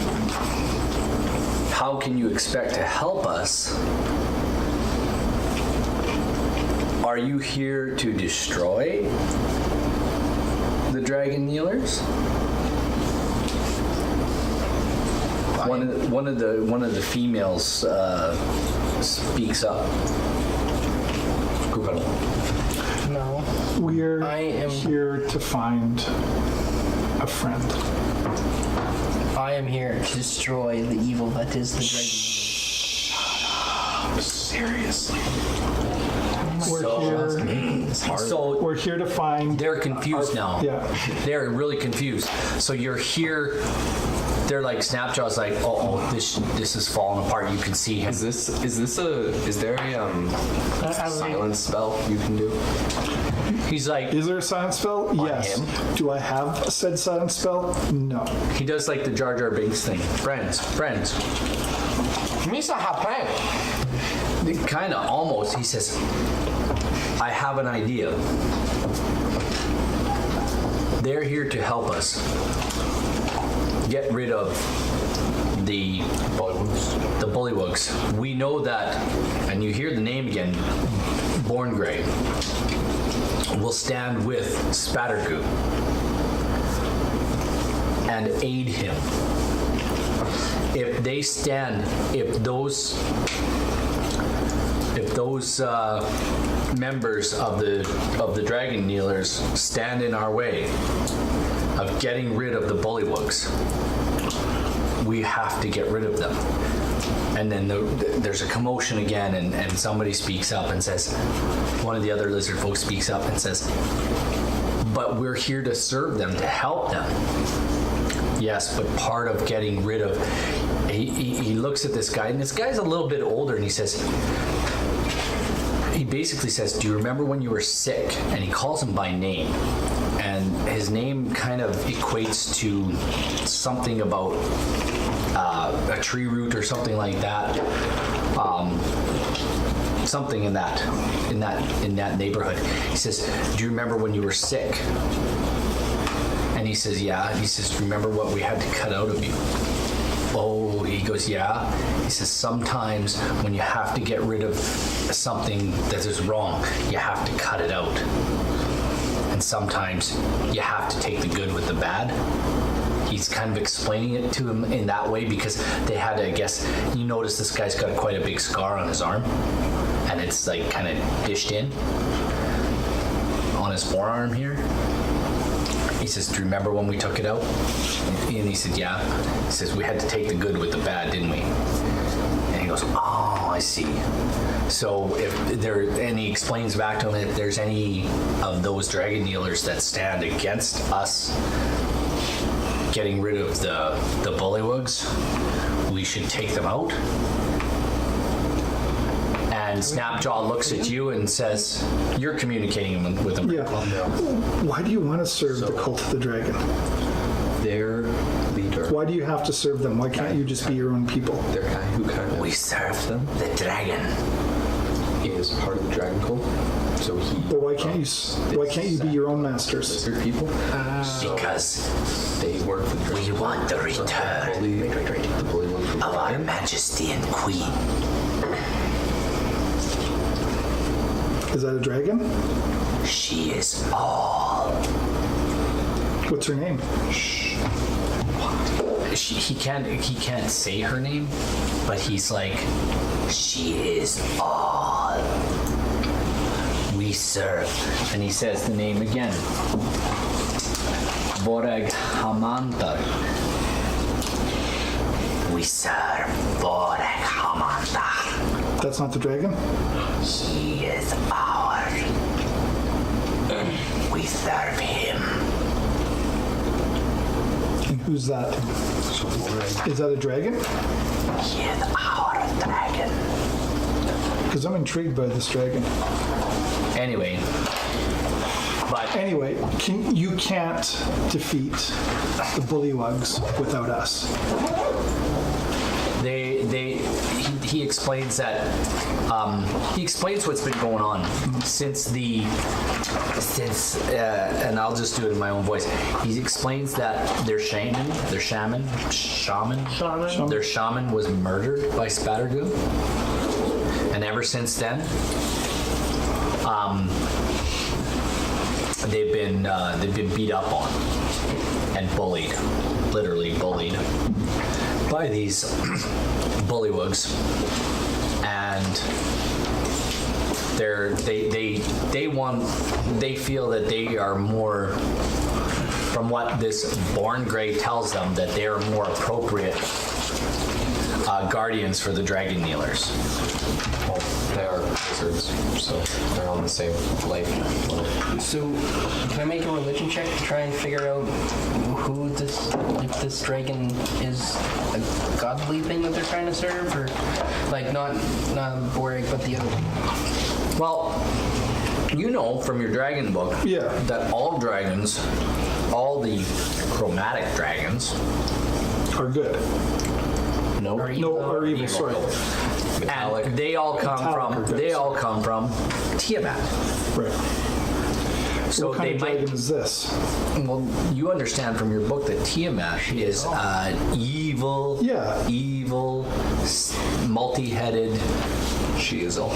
how can you expect to help us? Are you here to destroy the dragon kneelers? One of the females speaks up. No. We're I am- here to find a friend. I am here to destroy the evil that is the dragon. Seriously. We're So We're here to find. they're confused now. Yeah. They're really confused. So you're here. They're like Snapjaw's like, oh, this is falling apart. You can see him. Is there a silence spell you can do? He's like, Is there a silence spell? Yes. him? Do I have said silence spell? No. he does like the Jar Jar Binks thing. Friends. Misa Hapan. Kind of, almost. He says, I have an idea. They're here to help us get rid of the bullywugs. We know that, and you hear the name again, Borngray will stand with Spattergoo and aid him. If those members of the Dragon Kneelers stand in our way of getting rid of the bullywugs, we have to get rid of them. And then there's a commotion again, and somebody speaks up and says, one of the other lizard folks speaks up and says, but we're here to serve them, to help them. Yes, but part of getting rid of, he looks at this guy, and this guy's a little bit older, and he basically says, do you remember when you were sick? And he calls him by name. And his name kind of equates to something about a tree root or something like that. Something in that neighborhood. He says, do you remember when you were sick? And he says, yeah. He says, remember what we had to cut out of you? Oh, he goes, yeah. He says, sometimes when you have to get rid of something that is wrong, you have to cut it out. And sometimes you have to take the good with the bad. He's kind of explaining it to him in that way because they had to, I guess, you notice this guy's got quite a big scar on his arm, and it's like kind of dished in on his forearm here. He says, do you remember when we took it out? And he said, yeah. He says, we had to take the good with the bad, didn't we? And he goes, oh, I see. So if there, and he explains back to him, if there's any of those Dragon Kneelers that stand against us getting rid of the bullywugs, we should take them out. And Snapjaw looks at you and says, you're communicating with them. Yeah. Why do you want to serve the Cult of the Dragon? Their leader. Why do you have to serve them? Why can't you just be your own people? Their guy who kind of We serve the dragon. is part of the dragon cult. So he. But why can't you be your own masters? Lizard people. Because They work for the we want the return the bullywug from of our Dragon. Majesty and Queen. Is that a dragon? She is all. What's her name? He can't say her name, but he's like, She is all. we serve. And he says the name again. Vorag Hamantar. We serve Borek Hamandar. That's not the dragon? He is ours. We serve him. And who's that? Is that a dragon? He is our dragon. Because I'm intrigued by this dragon. Anyway, but Anyway, you can't defeat the bullywugs without us. he explains that he explains what's been going on since and I'll just do it in my own voice. He explains that their shaman was murdered by Spattergoo, and ever since then, they've been beat up on and bullied, literally bullied by these bullywugs, and they feel that they are more, from what this Born Grey tells them, that they are more appropriate guardians for the Dragon Kneelers. Well, they are lizards, so they're on the same life level. So, can I make a religion check to try and figure out who if this dragon is a godly thing that they're trying to serve, or like not Borg, but the other one? Well, you know from your dragon book that all dragons, all the chromatic dragons, Are good. are evil, sorry. and they all come from Tiamat. Right. So What kind they of might. dragon is this? Well, you understand from your book that Tiamat is evil, multi-headed. She is all.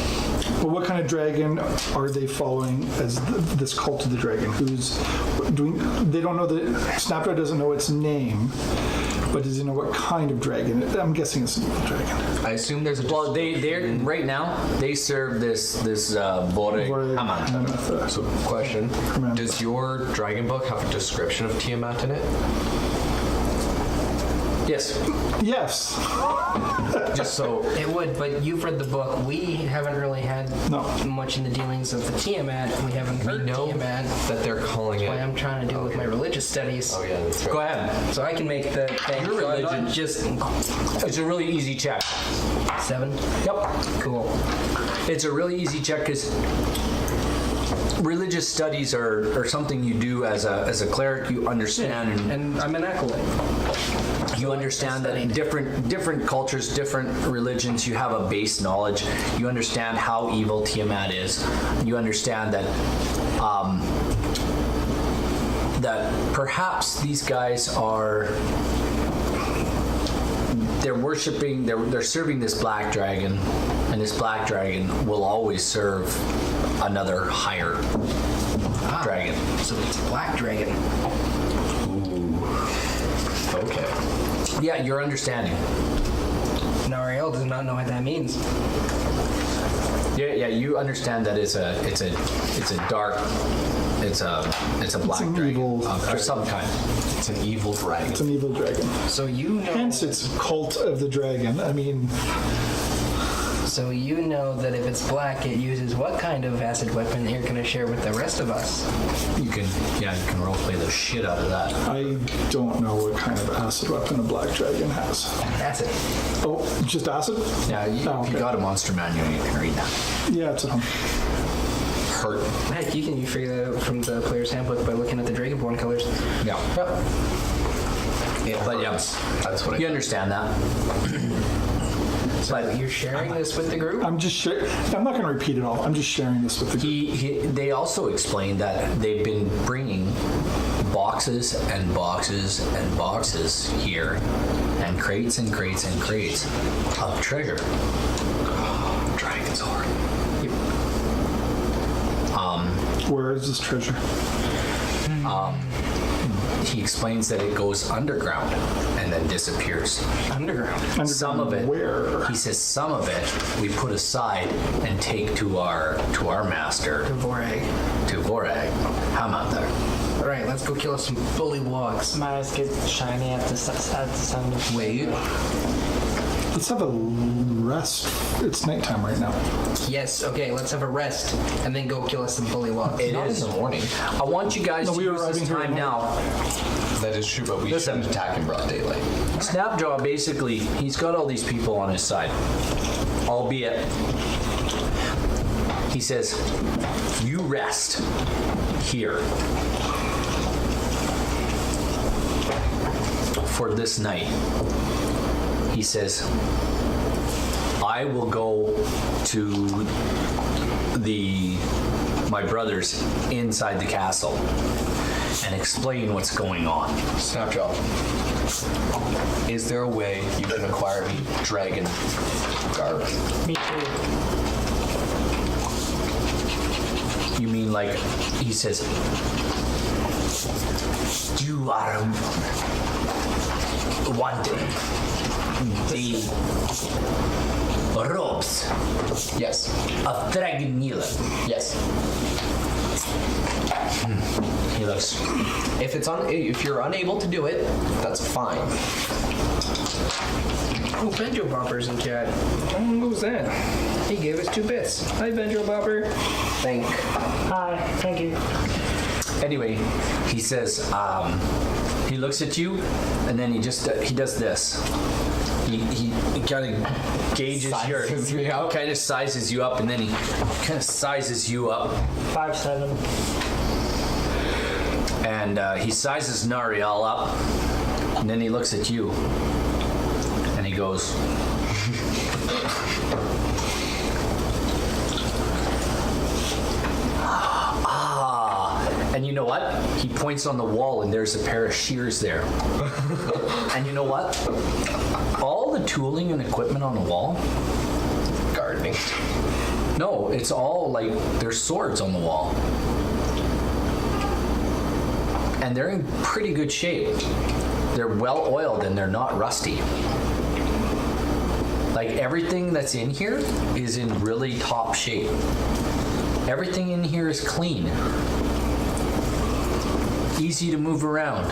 But what kind of dragon are they following as this cult of the dragon? Who's doing? They don't know Snapdragon doesn't know its name. but does he know what kind of dragon? I'm guessing it's an evil dragon. I assume there's a. Well, they're right now. They serve this bore haman. So, question: Command. does your dragon book have a description of Tiamat in it? Yes. Yes. Just so. It would, but you've read the book. We haven't really had No. much in the dealings of the Tiamat. We haven't heard know Tiamat. that they're calling That's why it. I'm trying to do with my religious studies. Oh yeah, that's right. Go ahead. So I can make the thing. Your So I'm religion- not just It's a really easy check. 7. Yep. Cool. It's a really easy check because religious studies are something you do as a cleric. You understand And I'm an acolyte. you understand that in different cultures, different religions, you have a base knowledge. You understand how evil Tiamat is. You understand that that perhaps these guys they're worshiping, they're serving this black dragon, and this black dragon will always serve another higher dragon. So it's a black dragon. Okay. Yeah, you're understanding. Nariel does not know what that means. Yeah, you understand that it's a dark, it's a black an dragon evil of some kind. It's an evil dragon. It's an evil dragon. So you know. Hence, it's cult of the dragon. I mean, So you know that if it's black, it uses what kind of acid weapon that you're going to share with the rest of us? You can roleplay the shit out of that. I don't know what kind of acid weapon a black dragon has. Acid. Oh, just acid? Yeah, Oh, if you okay. got a monster manual, you can read that. Yeah, it's at home. Hurt. Heck, you figure that out from the player's handbook by looking at the Dragonborn colors. Yeah. But yeah, That's what I. you understand that. But you're sharing this with the group? I'm not going to repeat it all. I'm just sharing this with the group. They also explained that they've been bringing boxes and boxes and boxes here, and crates and crates and crates of treasure. Dragon's hoard. Where is this treasure? He explains that it goes underground and then disappears. Underground. Some of it, Where? he says, some of it we put aside and take to our master, Vorag. to Vorag. Hamanthar. All right, let's go kill us some bullywogs. My eyes get shiny at the sound of. Wait. Let's have a rest. It's nighttime right now. Yes, okay, let's have a rest and then go kill us some bullywogs. It Not is. in the morning. I want you guys No, to we were use this arriving here time at now. That is true, but we Listen. shouldn't attack in broad daylight. Snapjaw basically, he's got all these people on his side. Albeit, he says, you rest here for this night. He says, I will go to my brothers inside the castle and explain what's going on. Snapjaw. Is there a way you can acquire me dragon garb? Me too. You mean like, he says, you are wanting the robes Yes. of Dragon Nealer. Yes. He looks, If you're unable to do it, that's fine. Oh, Benjo Bopper's in chat. What was that? He gave us 2 bits. Hi, Benjo Bopper. Hi, thank you. anyway, he says, he looks at you and then he does this. He kind of gauges Sizes me up. kind of sizes you up, and then he kind of sizes you up, 5'7". and he sizes Nariel up, and then he looks at you, and he goes, and you know what? He points on the wall, and there's a pair of shears there. And you know what? All the tooling and equipment on the wall, Gardening. no, it's all like there's swords on the wall. And they're in pretty good shape. They're well oiled and they're not rusty. Like everything that's in here is in really top shape. Everything in here is clean. Easy to move around.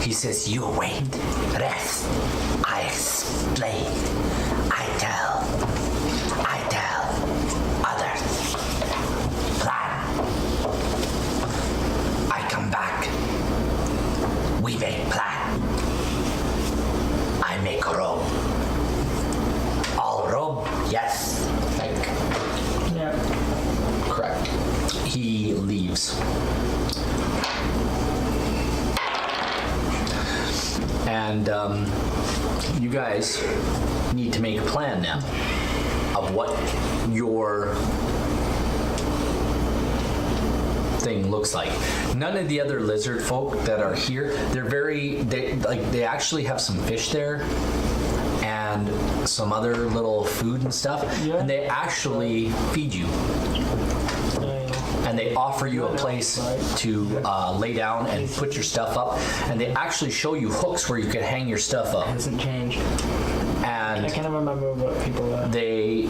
He says, you wait, rest. I explain. I tell others. Plan. I come back. We make plan. I make robe. All robe? Yes. Yeah. Correct. He leaves. And you guys need to make a plan now of what your thing looks like. None of the other lizard folk that are here, they actually have some fish there and some other little food and stuff, and they actually feed you. And they offer you a place to lay down and put your stuff up. And they actually show you hooks where you can hang your stuff up. Hasn't changed. And I can't remember what people were. they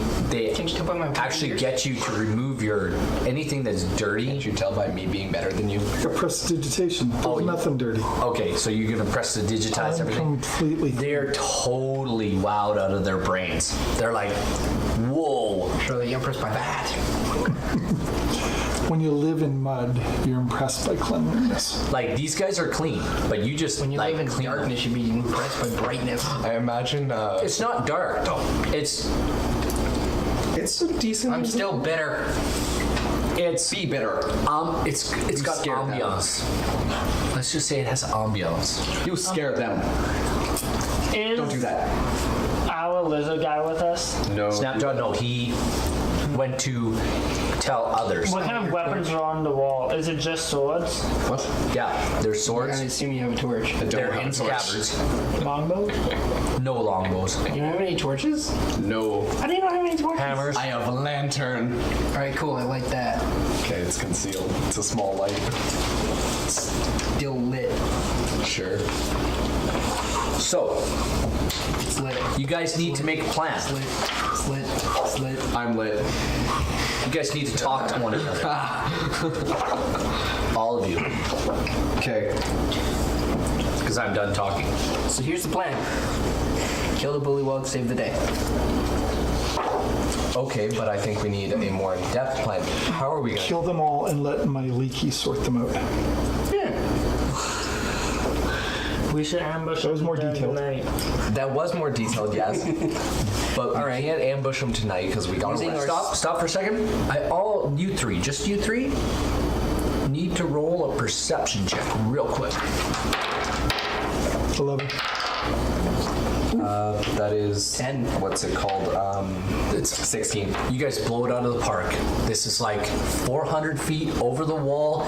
Changed up on my actually get you to remove anything that's dirty. Can't you tell by me being better than you? Like a prestidigitation. There's nothing dirty. Okay, so you're gonna press to digitize I'm everything. completely. They're totally wowed out of their brains. They're like, whoa. Surely you're impressed by that. When you live in mud, you're impressed by cleanliness. Like these guys are clean, but you just When you like live in clean. darkness, you'd be impressed by brightness. I imagine It's not dark. It's it's a decent. I'm still bitter. Be bitter. it's got scared them. ambiance. Let's just say it has ambiance. You scare them. Is Don't do that. our lizard guy with us? No. Snapjaw, no, he went to tell others. What kind of weapons are on the wall? Is it just swords? What? Yeah, there's I swords. assume you have a torch. They're have in a torch. scabbards. Longbows? No longbows. You don't have any torches? No. I didn't know how many torches. Hammers. I have a lantern. All right, cool. I like that. Okay, it's concealed. It's a small light. Still lit. Sure. So, It's lit. you guys need to make a plan. It's lit. It's lit. It's lit. I'm lit. You guys need to talk to one another. All of you. Okay. Because I'm done talking. So here's the plan. Kill the bullywug, save the day. Okay, but I think we need a more in-depth plan. How are we gonna? Kill them all and let my leaky sort them out. We should ambush That was them more during the detailed. night. That was more detailed, yes. But we can't ambush them tonight because we got Using to our- Stop for a second. You three, just you three, need to roll a perception check real quick. 11. That is 10. What's it called? It's 16. You guys blow it out of the park. This is like 400 feet over the wall,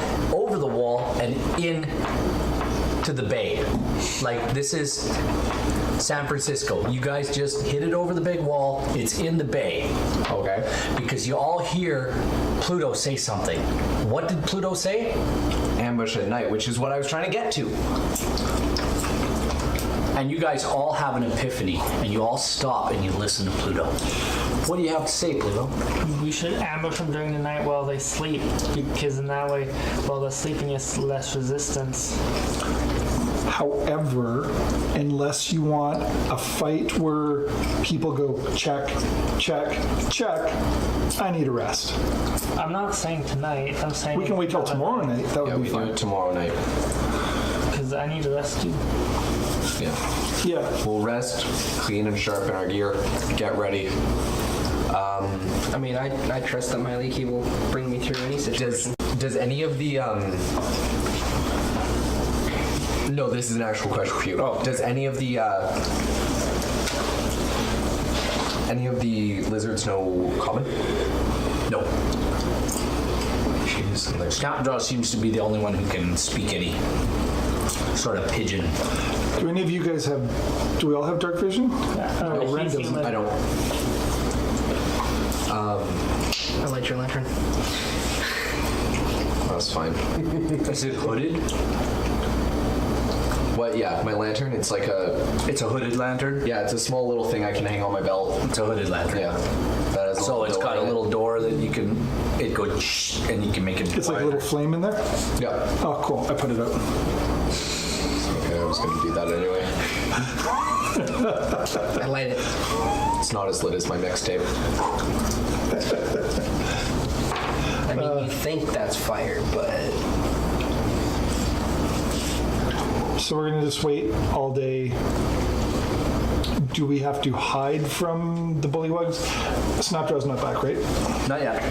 and in to the bay. Like this is San Francisco. You guys just hit it over the big wall. It's in the bay. Okay. Because you all hear Pluto say something. What did Pluto say? Ambush at night, which is what I was trying to get to. And you guys all have an epiphany, and you all stop and you listen to Pluto. What do you have to say, Pluto? We should ambush them during the night while they sleep, because in that way, while they're sleeping, it's less resistance. However, unless you want a fight where people go check, check, check, I need a rest. I'm not saying tonight. I'm saying We can wait till tomorrow night. That Yeah, would we be do fine. it tomorrow night. because I need a rest too. Yeah. Yeah. We'll rest, clean and sharpen our gear, get ready. I mean, I trust that my leaky will bring me through any situation. Does any of the No, this is an actual question for you. Does any of the lizards know common? No. Snapjaw seems to be the only one who can speak any sort of pigeon. Do any of you guys have? Do we all have dark vision? No, Ren doesn't. I don't. I light your lantern. That's fine. Is it hooded? What? Yeah, my lantern. It's like It's a hooded lantern. yeah, it's a small little thing I can hang on my belt. It's a hooded lantern. Yeah. That is So it's got a little door that you can, it goes shh, and you can make it It's like a little flame in there. Yeah. Oh, cool. I put it out. Okay, I was gonna do that anyway. I light it. It's not as lit as my mixtape. I mean, you think that's fire, but So we're gonna just wait all day. Do we have to hide from the bullywugs? Snapjaw's not back, right? Not yet.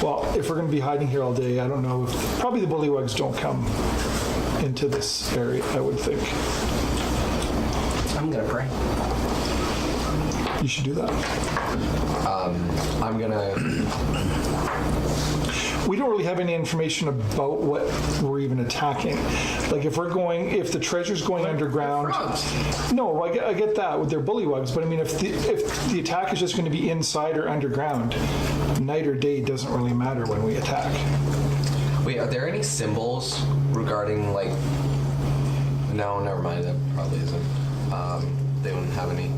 Well, if we're gonna be hiding here all day, I don't know if, probably the bullywugs don't come into this area, I would think. I'm gonna pray. You should do that. I'm gonna. We don't really have any information about what we're even attacking. Like if the treasure's going underground. No, I get that with their bullywugs, but I mean if the attack is just going to be inside or underground, night or day doesn't really matter when we attack. Wait, are there any symbols regarding like? No, never mind. That probably isn't. They wouldn't have any.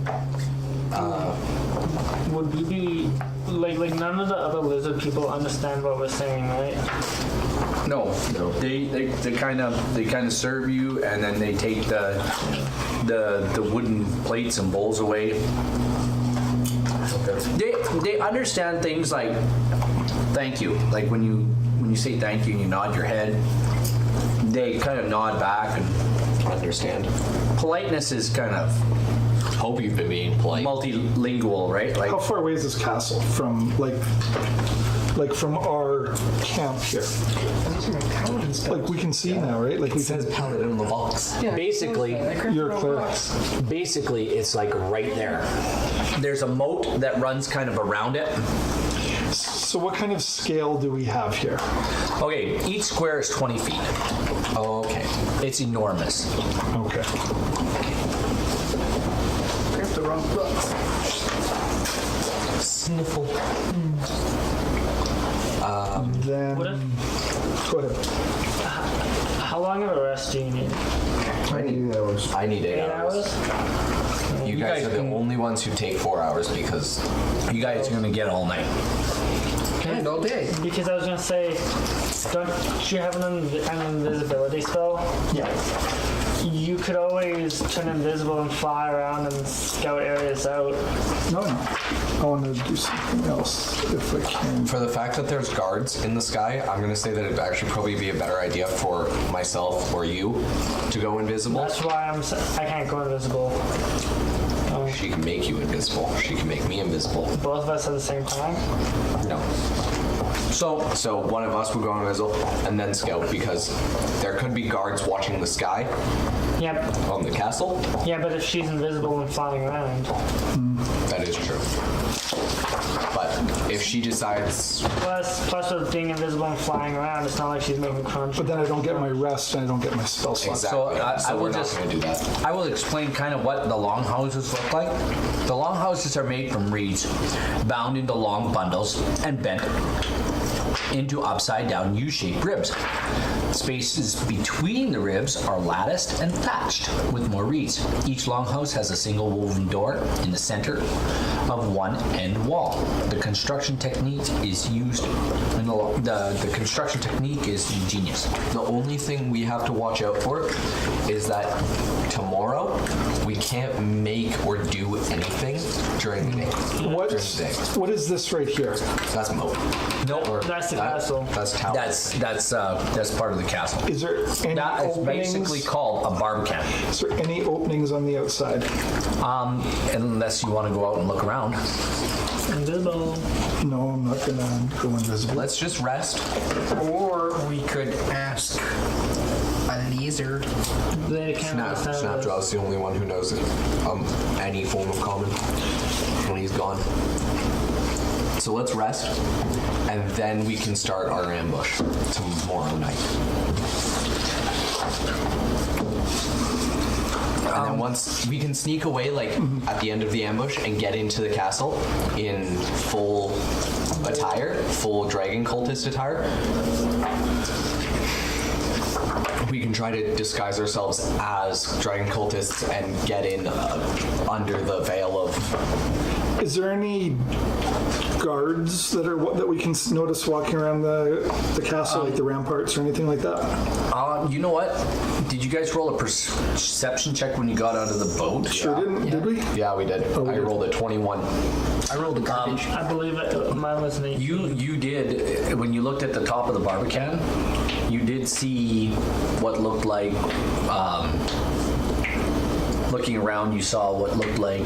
Would we be like none of the other lizard people understand what we're saying, right? No. They kind of serve you, and then they take the wooden plates and bowls away. They understand things like thank you. Like when you say thank you and you nod your head, they kind of nod back and Understand. politeness is kind of Hope you've been being polite. multilingual, right? Like How far away is this castle from like from our camp here? Like we can see now, right? Like we can. Paladin in the box. basically, You're a cleric. basically it's like right there. There's a moat that runs kind of around it. So what kind of scale do we have here? Okay, each square is 20 feet. Oh, okay. It's enormous. Okay. Grab the wrong books. Sniffle. Then What if, go ahead. how long of a rest do you need? I need 8 8 hours. hours? You guys guys are the can- only ones who take 4 hours because You guys are gonna get all night. And all day. Because I was gonna say, don't you have an invisibility spell? Yeah. You could always turn invisible and fly around and scout areas out. No. I want to do something else if I can. for the fact that there's guards in the sky, I'm gonna say that it'd actually probably be a better idea for myself or you to go invisible. That's why I can't go invisible. She can make you invisible. She can make me invisible. Both of us at the same time. No. So one of us would go invisible and then scout because there could be guards watching the sky Yep. on the castle. Yeah, but if she's invisible and flying around, That is true. But if she decides, plus with being invisible and flying around, it's not like she's making crunch. But then I don't get my rest and I don't get my spell slots. exactly, I we're will not just- going to do that. I will explain kind of what the longhouses look like. The longhouses are made from reeds, bound into long bundles and bent into upside-down U-shaped ribs. Spaces between the ribs are latticed and thatched with more reeds. Each longhouse has a single woven door in the center of one end wall. The construction technique is used, and the construction technique is ingenious. The only thing we have to watch out for is that tomorrow we can't make or do anything during the day. What is this right here? That's moat. No, That's the castle. That's tower. that's part of the castle. Is there any That is openings? basically called a barbican. Is there any openings on the outside? Unless you want to go out and look around. Invisible. No, I'm not gonna go invisible. Let's just rest. Or we could ask a laser. They can't understand this. Snapjaw's the only one who knows any form of common when he's gone. So let's rest, and then we can start our ambush tomorrow night. And then once we can sneak away, like at the end of the ambush, and get into the castle in full attire, full dragon cultist attire. we can try to disguise ourselves as dragon cultists and get in under the veil of. Is there any guards that we can notice walking around the castle, like the ramparts or anything like that? You know what? Did you guys roll a perception check when you got out of the boat? Sure didn't, did we? Yeah, we did. we I did. rolled a 21. I rolled a garbage. I believe it. Mine was an 18. You did, when you looked at the top of the Barbican, you did see what looked like, looking around, you saw what looked like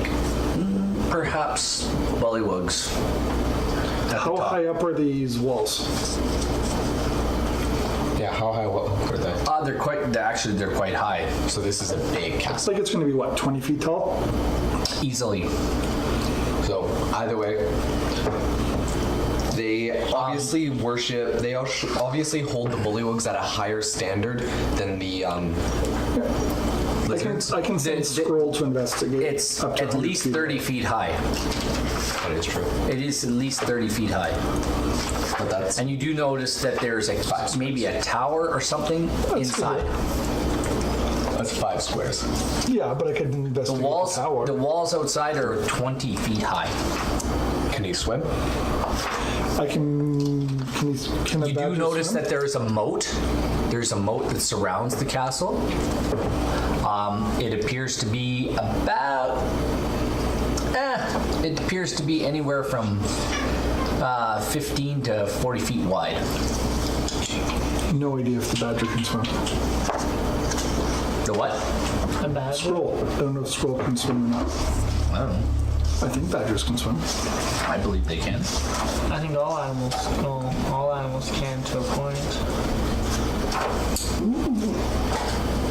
perhaps bullywugs. How high up are these walls? Yeah, how high? What are they? They're quite high. So this is a big It's castle. like it's going to be, what, 20 feet tall? Easily. So either way, they obviously worship. They obviously hold the bullywugs at a higher standard than the lizards. I can send scroll to investigate. It's up to at 100 least feet. 30 feet high. That is true. It is at least 30 feet high. But that's And you do notice that there's maybe a tower or something inside. that's 5 squares. Yeah, but I could The investigate walls, the tower. the walls outside are 20 feet high. Can you swim? I can You do notice that there is a moat. There's a moat that surrounds the castle. It appears to be about. It appears to be anywhere from 15 to 40 feet wide. No idea if the badger can swim. The what? A bad Scroll. I don't know if scroll can swim or not. I don't know. I think badgers can swim. I believe they can. I think all animals can to a point.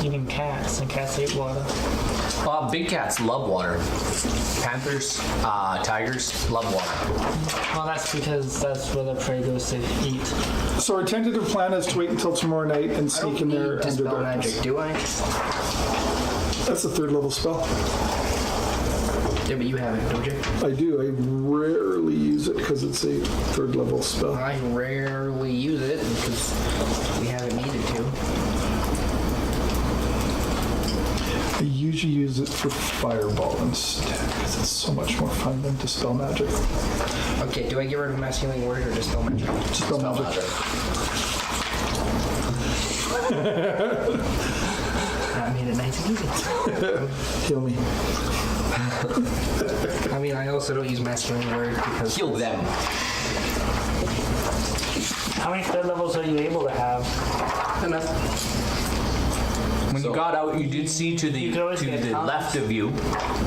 Even cats, and cats eat water. Big cats love water. Panthers, tigers love water. Well, that's because that's where the prey goes to eat. So our tentative plan is to wait until tomorrow night and I sneak don't in there need to under spell darkness. magic, do I? That's a 3rd level spell. Yeah, but you have it, don't you? I do. I rarely use it because it's a 3rd level spell. I rarely use it because we haven't needed to. I usually use it for fireball instead because it's so much more fun than to spell magic. Okay, do I get rid of mass healing word or just spell magic? Spell magic. That made it nice and easy. Heal me. I mean, I also don't use mass healing word because Heal them. How many 3rd levels are you able to have? enough. When you got out, you did see to the You could always get tongues. left of you.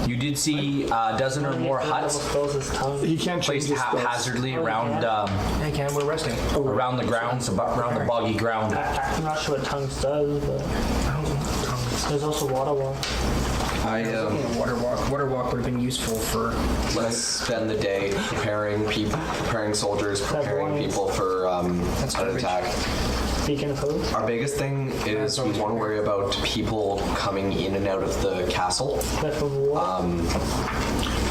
You did see a dozen or more huts Spells his tongue. He can't change placed his spells. haphazardly Oh, around yeah. Hey, Cam, we're resting. around the grounds, around the boggy ground. I'm not sure what tongues does, but there's also water walk. Water walk. Water walk would have been useful for. Let's spend the day preparing soldiers, preparing people for an attack. Speaking of who? Our biggest thing is we want to worry about people coming in and out of the castle. Cliff of War.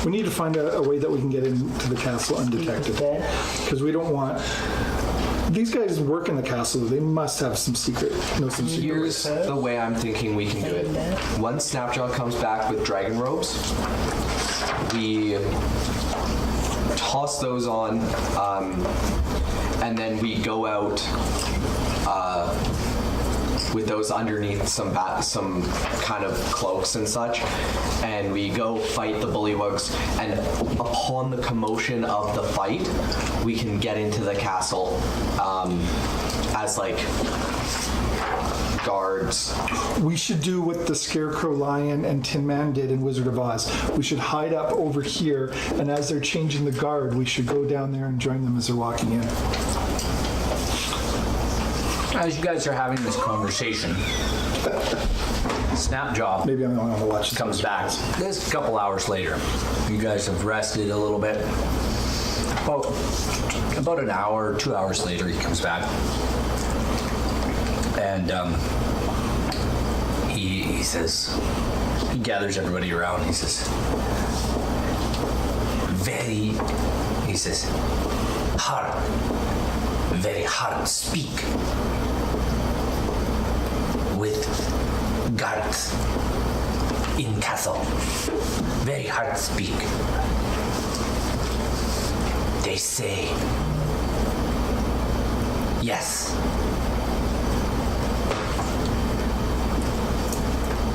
We need to find a way that we can get into the castle undetected. Dead. Because we don't want... These guys work in the castle. They must have some secret... Know some secret Here's ways. the way I'm thinking we can do it. Once Snapjaw comes back with dragon robes, we toss those on, and then we go out with those underneath some kind of cloaks and such, and we go fight the bullywugs, and upon the commotion of the fight, we can get into the castle as like guards. We should do what the Scarecrow Lion and Tin Man did in Wizard of Oz. We should hide up over here, and as they're changing the guard, we should go down there and join them as they're walking in. As you guys are having this conversation, Snapjaw Maybe I'm the only one to watch this. comes back. This a couple hours later. You guys have rested a little bit. About an hour, 2 hours later, he comes back. And he says, he gathers everybody around. He says, hard, very hard speak with guards in castle. Very hard to speak. They say yes.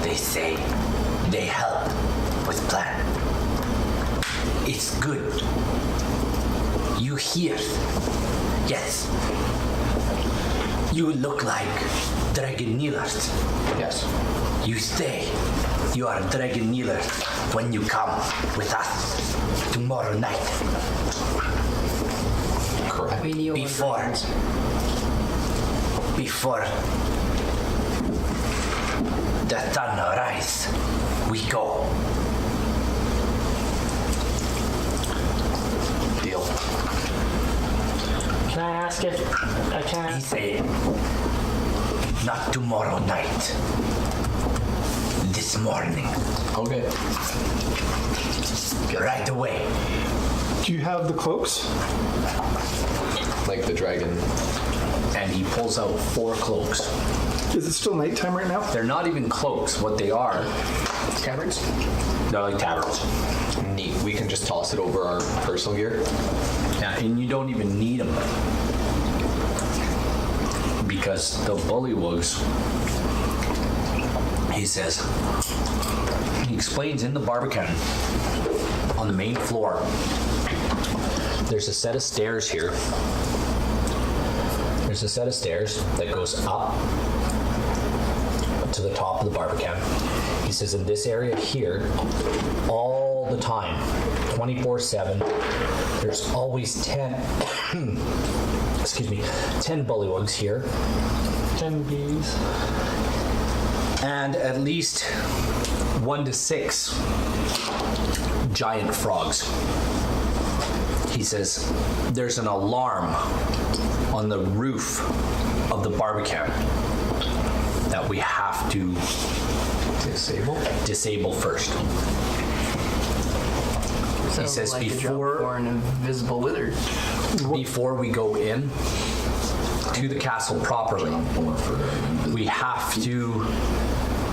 They say they help with plan. It's good. You hear? Yes. You look like dragon kneelers. Yes. You stay. You are dragon kneelers when you come with us tomorrow night. Correct. Before the sun rise, we go. Deal. Can I ask if I He can? said, not tomorrow night. This morning. Okay. Right away. Do you have the cloaks? Like the dragon. And he pulls out 4 cloaks. Is it still nighttime right now? They're not even cloaks. What they are, Tabards? they're like tabards. Neat. We can just toss it over our personal gear. Yeah, and you don't even need them. Because the bullywugs, he says, he explains in the Barbican, on the main floor, there's a set of stairs here. There's a set of stairs that goes up to the top of the Barbican. He says in this area here, all the time, 24/7, there's always 10, excuse me, 10 bullywugs here. 10 bees. And at least 1 to 6 giant frogs. He says there's an alarm on the roof of the Barbican that we have to disable first. Sounds says like a job before- for an invisible wizard. Before we go in to the castle properly, we have to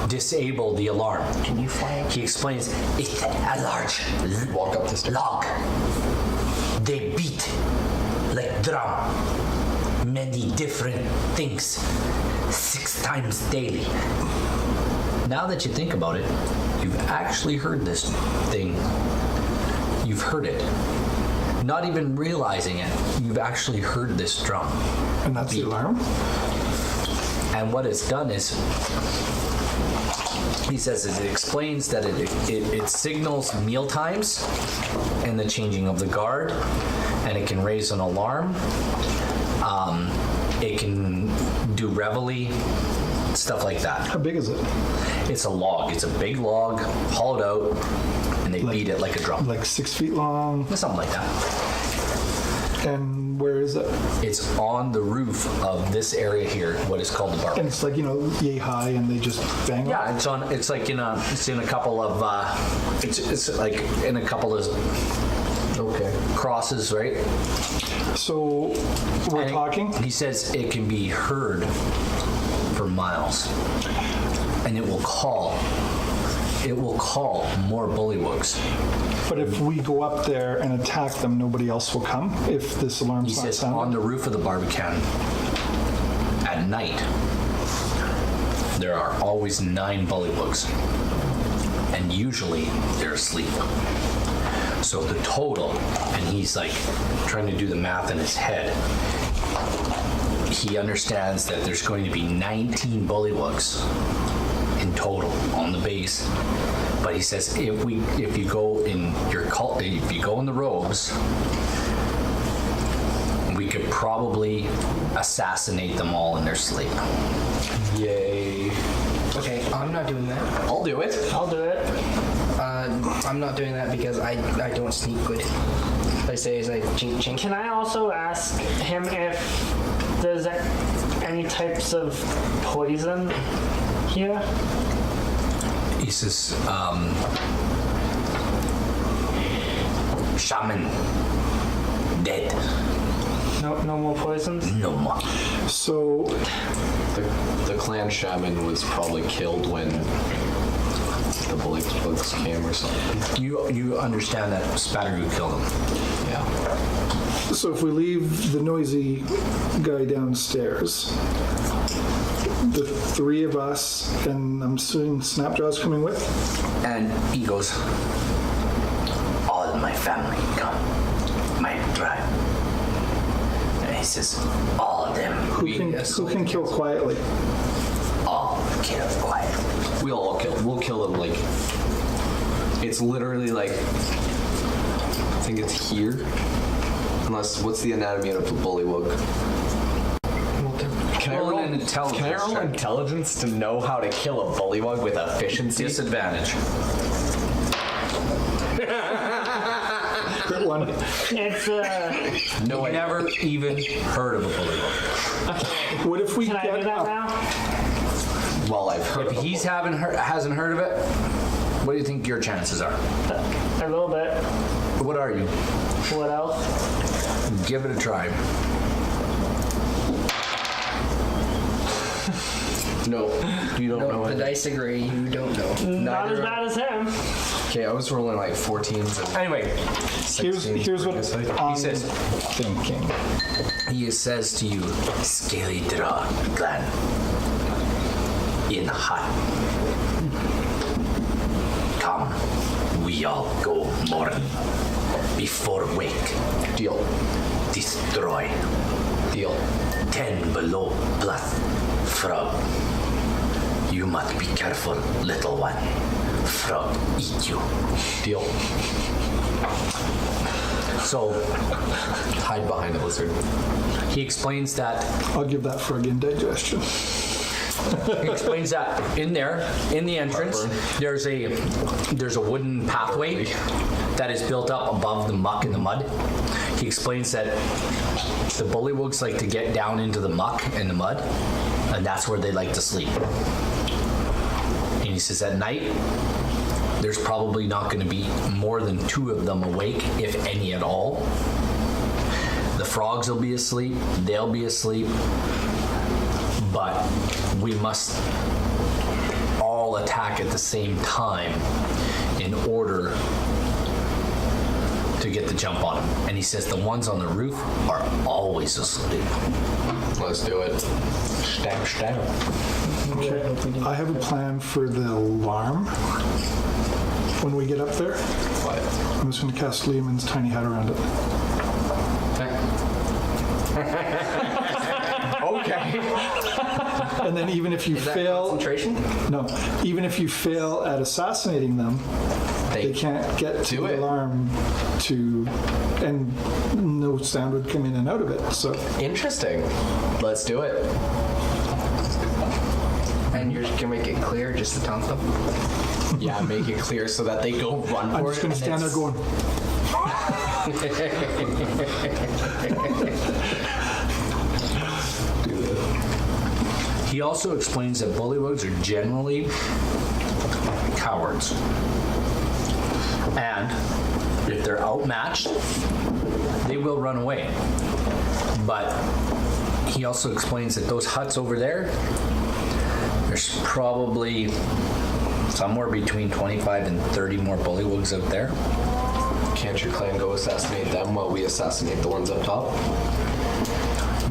disable the alarm. Can you fly up? He explains It's a large Walk up the stairs. log. They beat like drum. Many different things. 6 times daily. now that you think about it, you've actually heard this thing. You've heard it. Not even realizing it, you've actually heard this drum. And that's the alarm? And what it's done is, he says, it explains that it signals meal times and the changing of the guard, and it can raise an alarm. It can do reveille, stuff like that. How big is it? It's a log. It's a big log, hollowed out, and they beat it like a drum. Like 6 feet long. Something like that. And where is it? It's on the roof of this area here, what is called the bar. And it's like, yay high and they just bang on. Yeah, it's like in a couple of it's like in a couple of crosses, right? So we're And talking. He says it can be heard for miles, and it will call more bullywugs. But if we go up there and attack them, nobody else will come if this He alarm's not says on sounded. the roof of the Barbican at night there are always 9 bullywugs, and usually they're asleep. So the total, and he's like trying to do the math in his head, he understands that there's going to be 19 bullywugs in total on the base. But he says if you go in the robes, we could probably assassinate them all in their sleep. Yay. Okay, I'm not doing that. I'll do it. I'll do it. I'm not doing that because I don't sneak good. What I say is I chink chink. Can I also ask him if there's any types of poison here? He says, Shaman dead. No No more poisons? No more. So The clan shaman was probably killed when the bully bugs came or something. You understand that Spatteroo killed him. Yeah. So if we leave the noisy guy downstairs, the three of us, and I'm assuming Snapjaw's coming with? And he goes, All my family come, my tribe. And he says, all of them, Who can kill quietly? all kill quietly. We'll all kill. We'll kill them like. It's literally like. I think it's here. Unless, what's the anatomy of a bullywug? Can Roll an intelligence Can I roll check. intelligence to know how to kill a bullywug with efficiency? disadvantage. Crit one. It's No, You never even heard of a bullywug. What if we can I do get that up? now? Well, I've heard If of he's a hasn't heard of it, what do you think your chances are? A little bit. What are you? What else? Give it a try. No, you don't know The it. dice agree. You don't know. Not as bad as him. Okay, I was rolling like 14s and Anyway, Here's what I'm he says. thinking. He says to you, Scaly draw, clan. In hot. Come, we all go morn. Before wake, deal. destroy. Deal. 10 below plus frog. You must be careful, little one. Frog eat you. Deal. so Hide behind the lizard. he explains that I'll give that frog indigestion. in there, in the entrance, there's a wooden pathway that is built up above the muck and the mud. He explains that the bullywugs like to get down into the muck and the mud, and that's where they like to sleep. And he says at night, there's probably not going to be more than 2 of them awake, if any at all. The frogs will be asleep, they'll be asleep, but we must all attack at the same time in order to get the jump on them. And he says the ones on the roof are always asleep. Let's do it. Stab, stab. Okay. I have a plan for the alarm when we get up there. What? I'm just going to cast Lehman's tiny hat around it. Okay. And then even if you Is that fail, concentration? no, even if you fail at assassinating them, they can't get to do the it. alarm and no sound would come in and out of it. So Interesting. Let's do it. And you're just gonna make it clear just to taunt them? Yeah, make it clear so that they go run I'm for just it. going to stand there going, He also explains that bullywugs are generally cowards. And if they're outmatched, they will run away. But he also explains that those huts over there, there's probably somewhere between 25 and 30 more bullywugs out there. Can't your clan go assassinate them while we assassinate the ones up top?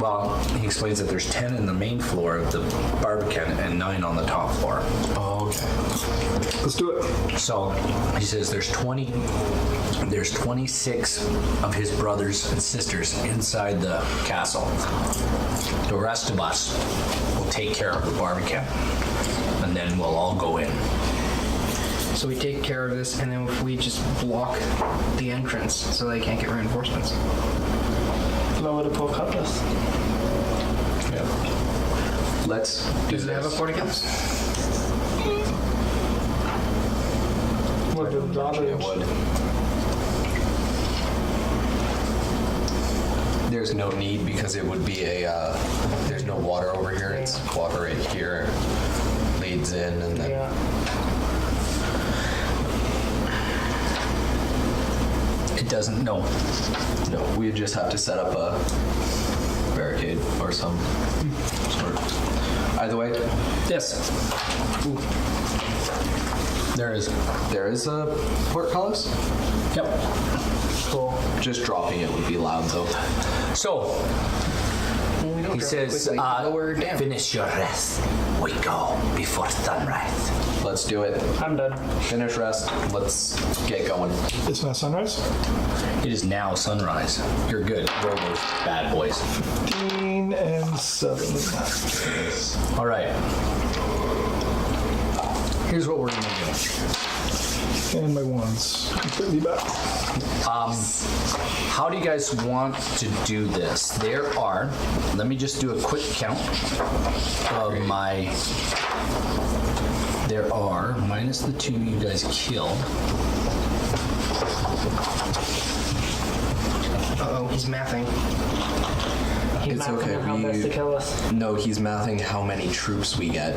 Well, he explains that there's 10 in the main floor of the Barbican and 9 on the top floor. Oh, okay. let's do it. So he says there's 26 of his brothers and sisters inside the castle. The rest of us will take care of the Barbican, and then we'll all go in. So we take care of this, and then if we just block the entrance so they can't get reinforcements. Lower the poor cutlass. Yeah. Let's do Does it have a this. fort against? What the It drawbridge? would. There's no need because it would be a. There's no water over here. It's water right here. Leads in and then. Yeah. It doesn't, no. No, we just have to set up barricade or some sort. Either way, Yes. There is. there is a portcullis. Yep. Cool. Just dropping it would be loud though. So, he says, Finish your rest. We go before sunrise. Let's do it. I'm done. Finish rest. Let's get going. It's not sunrise. it is now sunrise. You're good. Roll those bad boys. 15 and 7. All right. Here's what we're going to do. And my ones completely back. How do you guys want to do this? Let me just do a quick count of there are, minus the 2 you guys killed. Uh-oh, he's mathing. He's It's not okay, coming how we- best to kill us. No, he's mathing how many troops we get.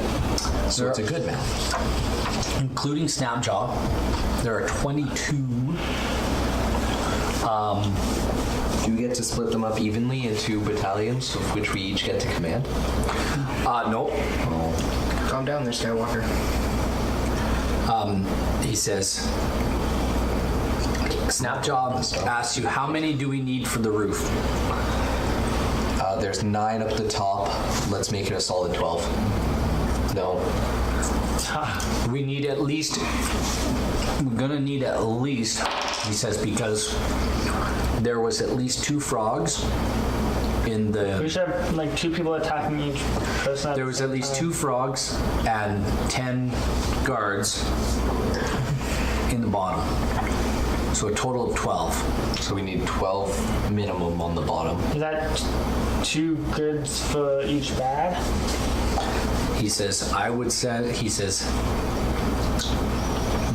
So it's a good math. Including Snapjaw, there are 22. Do you get to split them up evenly into battalions, of which we each get to command? Nope. Calm down there, Skywalker. He says, Snapjaw asks you, how many do we need for the roof? There's 9 up the top. Let's make it a solid 12. No. We need at least, we're gonna need at least, he says, because there was at least 2 frogs in We the, should have like 2 people attacking each person. there was at least 2 frogs and 10 guards in the bottom. So a total of 12. So we need 12 minimum on the bottom. Is that 2 goods for each bad? He says, he says,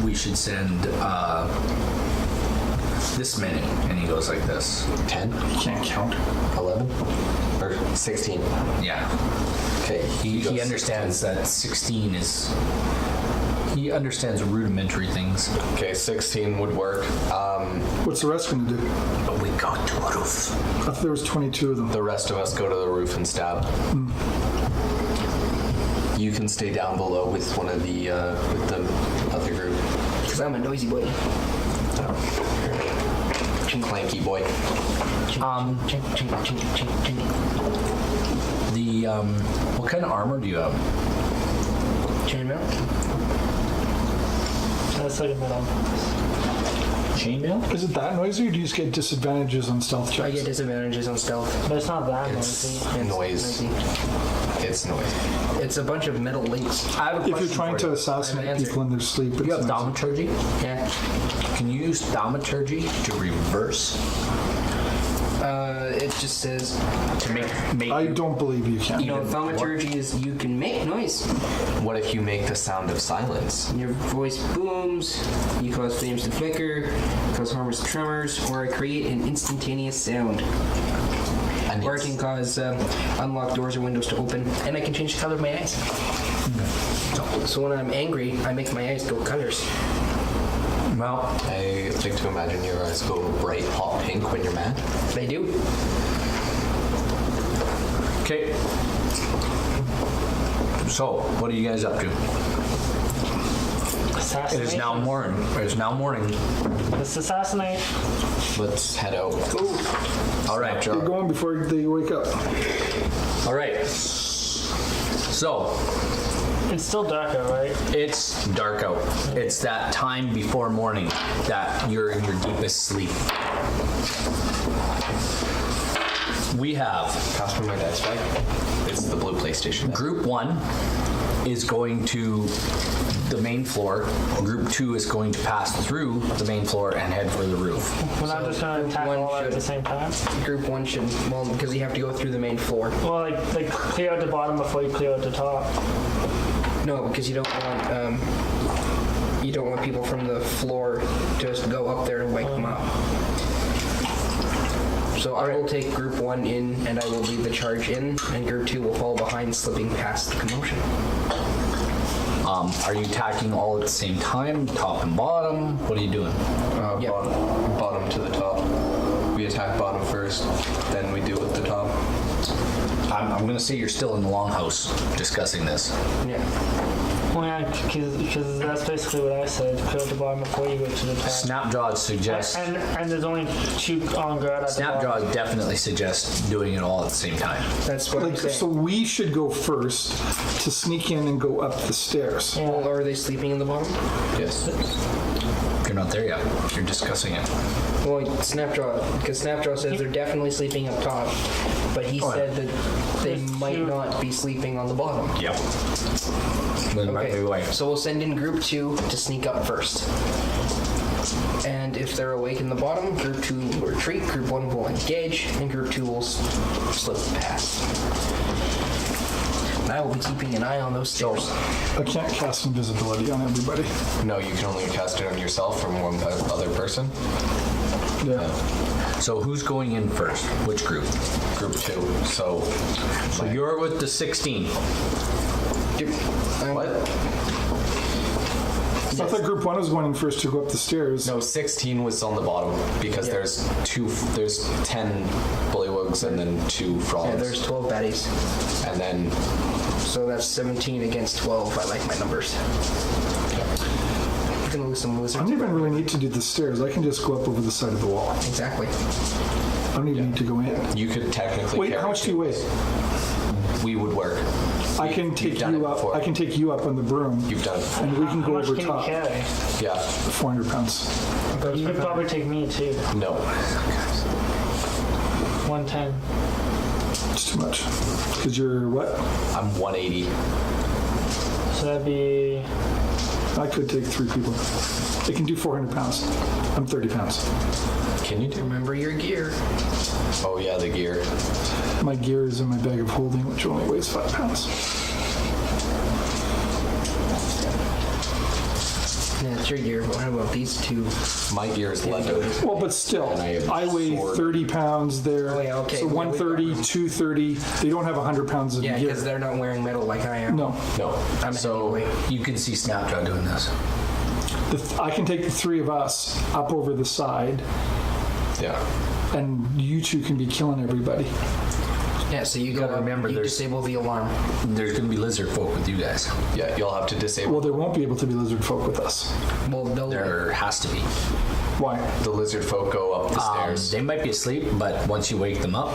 we should send this many. And he goes like this. 10? Can't count. 11? Or 16? Yeah. Okay. He goes understands that 16 is, he understands rudimentary things. Okay, 16 would work. What's the rest going to do? We go to a roof. I thought there was 22 of them. The rest of us go to the roof and stab. You can stay down below with one of the with the other group. Because I'm a noisy boy. Clanky boy. Chink, chink, chink, chink, chink. What kind of armor do you have? Chainmail? That's like a middle. Chainmail? Is it that noisy, or do you just get disadvantages on stealth I checks? get disadvantages on stealth. But it's not that It's noisy. noise. Noisy. It's noise. It's a bunch of metal links. I have a If you're question trying for to you. assassinate answer. people in their sleep, it's You have noisy. thaumaturgy? Yeah. Can you use thaumaturgy to reverse? It just says, To make I you- don't believe you can. you know, thaumaturgy is you can make noise. What if you make the sound of silence? Your voice booms, you cause flames to flicker, cause harmless tremors, or I create an instantaneous sound. And Or I can cause unlock doors or windows to open, and I can change the color of my eyes. So when I'm angry, I make my eyes go colors. Well, I like to imagine your eyes go bright hot pink when you're mad. They do. okay. So, what are you guys up to? It Assassinate. is now morning. Let's assassinate. Let's head out. All right. Get going before they wake up. All right. So, It's still dark out, right? it's dark out. It's that time before morning that you're in your deepest sleep. We have Pass me my dice bag. It's the blue PlayStation. Group 1 is going to the main floor. Group 2 is going to pass through the main floor and head for the roof. We're not just gonna attack one all at should- the same time. Group 1 should, well, because you have to go through the main floor. Well, like clear out the bottom before you clear out the top. No, because you don't want people from the floor to just go up there and wake them up. So I will take Group 1 in, and I will lead the charge in, and Group 2 will fall behind, slipping past the commotion. Are you attacking all at the same time, top and bottom? What are you doing? Yep. Bottom to the top. We attack bottom first, then we deal with the top. I'm going to say you're still in the longhouse discussing this. Yeah. Well, yeah, because that's basically what I said. Put at the bottom before you go to the top. Snapjaw suggests. And there's only 2 on guard at the bottom. Snapjaw definitely suggests doing it all at the same time. That's what I'm Like, saying. so we should go first to sneak in and go up the stairs. Yeah. Well, are they sleeping in the bottom? Yes. You're not there yet. You're discussing it. Well, Snapjaw, because Snapjaw says they're definitely sleeping up top, but he said that they might not be sleeping on the bottom. Yep. Then right away. So we'll send in group 2 to sneak up first. And if they're awake in the bottom, group 2 will retreat, group 1 will engage, and group 2 will slip past. And I will be keeping an eye on those stairs. I can't cast invisibility on everybody. No, you can only cast it on yourself from one other person. Yeah. So who's going in first? Which group? Group 2. So You're with the 16. what? I thought group 1 was going in first to go up the stairs. No, 16 was on the bottom because there's 10 bullywugs and then 2 frogs. Yeah, there's 12 baddies. And then So that's 17 against 12. I like my numbers. We're going to lose some I lizards. don't even really need to do the stairs. I can just go up over the side of the wall. Exactly. I don't even need to go in. you could technically Wait, carry how much do you weigh? We would work. I can take done it you up. before. I can take you up on the broom, You've done it before. and we can How go much over can you top. carry? Yeah. 400 pounds. You could probably take me too. No. 110. It's too much. Because you're what? I'm 180. So that'd be. I could take 3 people. They can do 400 pounds. I'm 30 pounds. Can you do? Remember your gear. Oh yeah, the gear. My gear is in my bag of holding, which only weighs 5 pounds. Yeah, it's your gear, but what about these 2? My gear is leather. Well, but still, And I have I weigh sword. 30 pounds there. Oh, yeah, okay. So 130, 230. They don't have 100 pounds of Yeah, gear. because they're not wearing metal like I am. No. No. I'm So heavyweight. You can see Snapjaw doing this. I can take the 3 of us up over the side, yeah. and you 2 can be killing everybody. Yeah, so you gotta go remember you there's- disable the alarm. There's going to be lizard folk with you guys. Yeah. You'll have to disable Well, there won't be able to be lizard folk with us. Well, they'll There has to be. Why? the lizard folk go up the stairs. They might be asleep, but once you wake them up,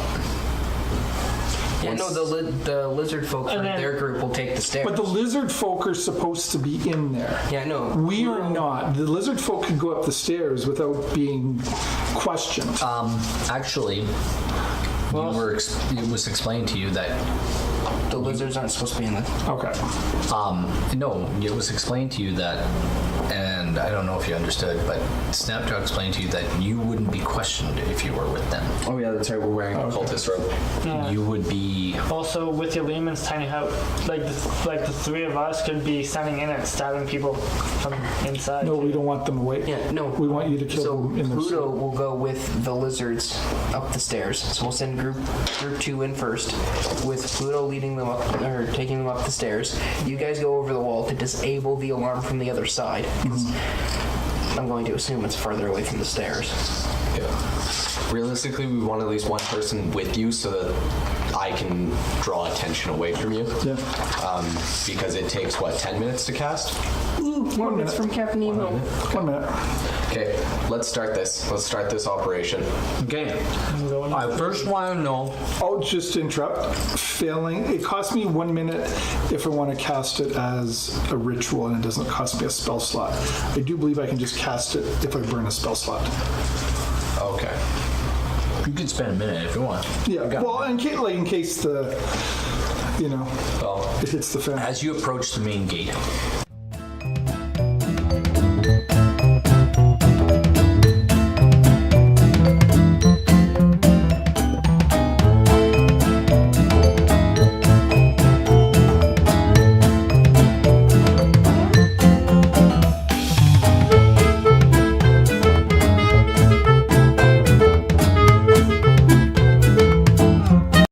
Yeah, no, the lizard folk from And then- their group will take the stairs. But the lizard folk are supposed to be in there. Yeah, no. We are not. The lizard folk can go up the stairs without being questioned. actually, it was explained to you that The lizards aren't supposed to be in the... Okay. no, it was explained to you that, and I don't know if you understood, but Snapjaw explained to you that you wouldn't be questioned if you were with them. Oh yeah, that's right. We're wearing a cultist robe. You would be. Also, with your layman's tiny house, like the 3 of us could be standing in it, stabbing people from inside. No, we don't want them awake. Yeah, no. We want you to kill So them in their Pluto sleep. will go with the lizards up the stairs. So we'll send group 2 in first, with Pluto leading them up, or taking them up the stairs. You guys go over the wall to disable the alarm from the other side. 'Cause I'm going to assume it's farther away from the stairs. Yeah. Realistically, we want at least one person with you so that I can draw attention away from you. Yeah. Because it takes, what, 10 minutes to cast? Ooh, one minute from Captain Nemo. 1 minute. Okay, let's start this. Let's start this operation. Okay. I first want to know. Oh, just to interrupt. Failing. It costs me 1 minute if I want to cast it as a ritual, and it doesn't cost me a spell slot. I do believe I can just cast it if I burn a spell slot. Okay. You can spend a minute if you want. Yeah. Well, in case the, Well, it hits the fan. As you approach the main gate,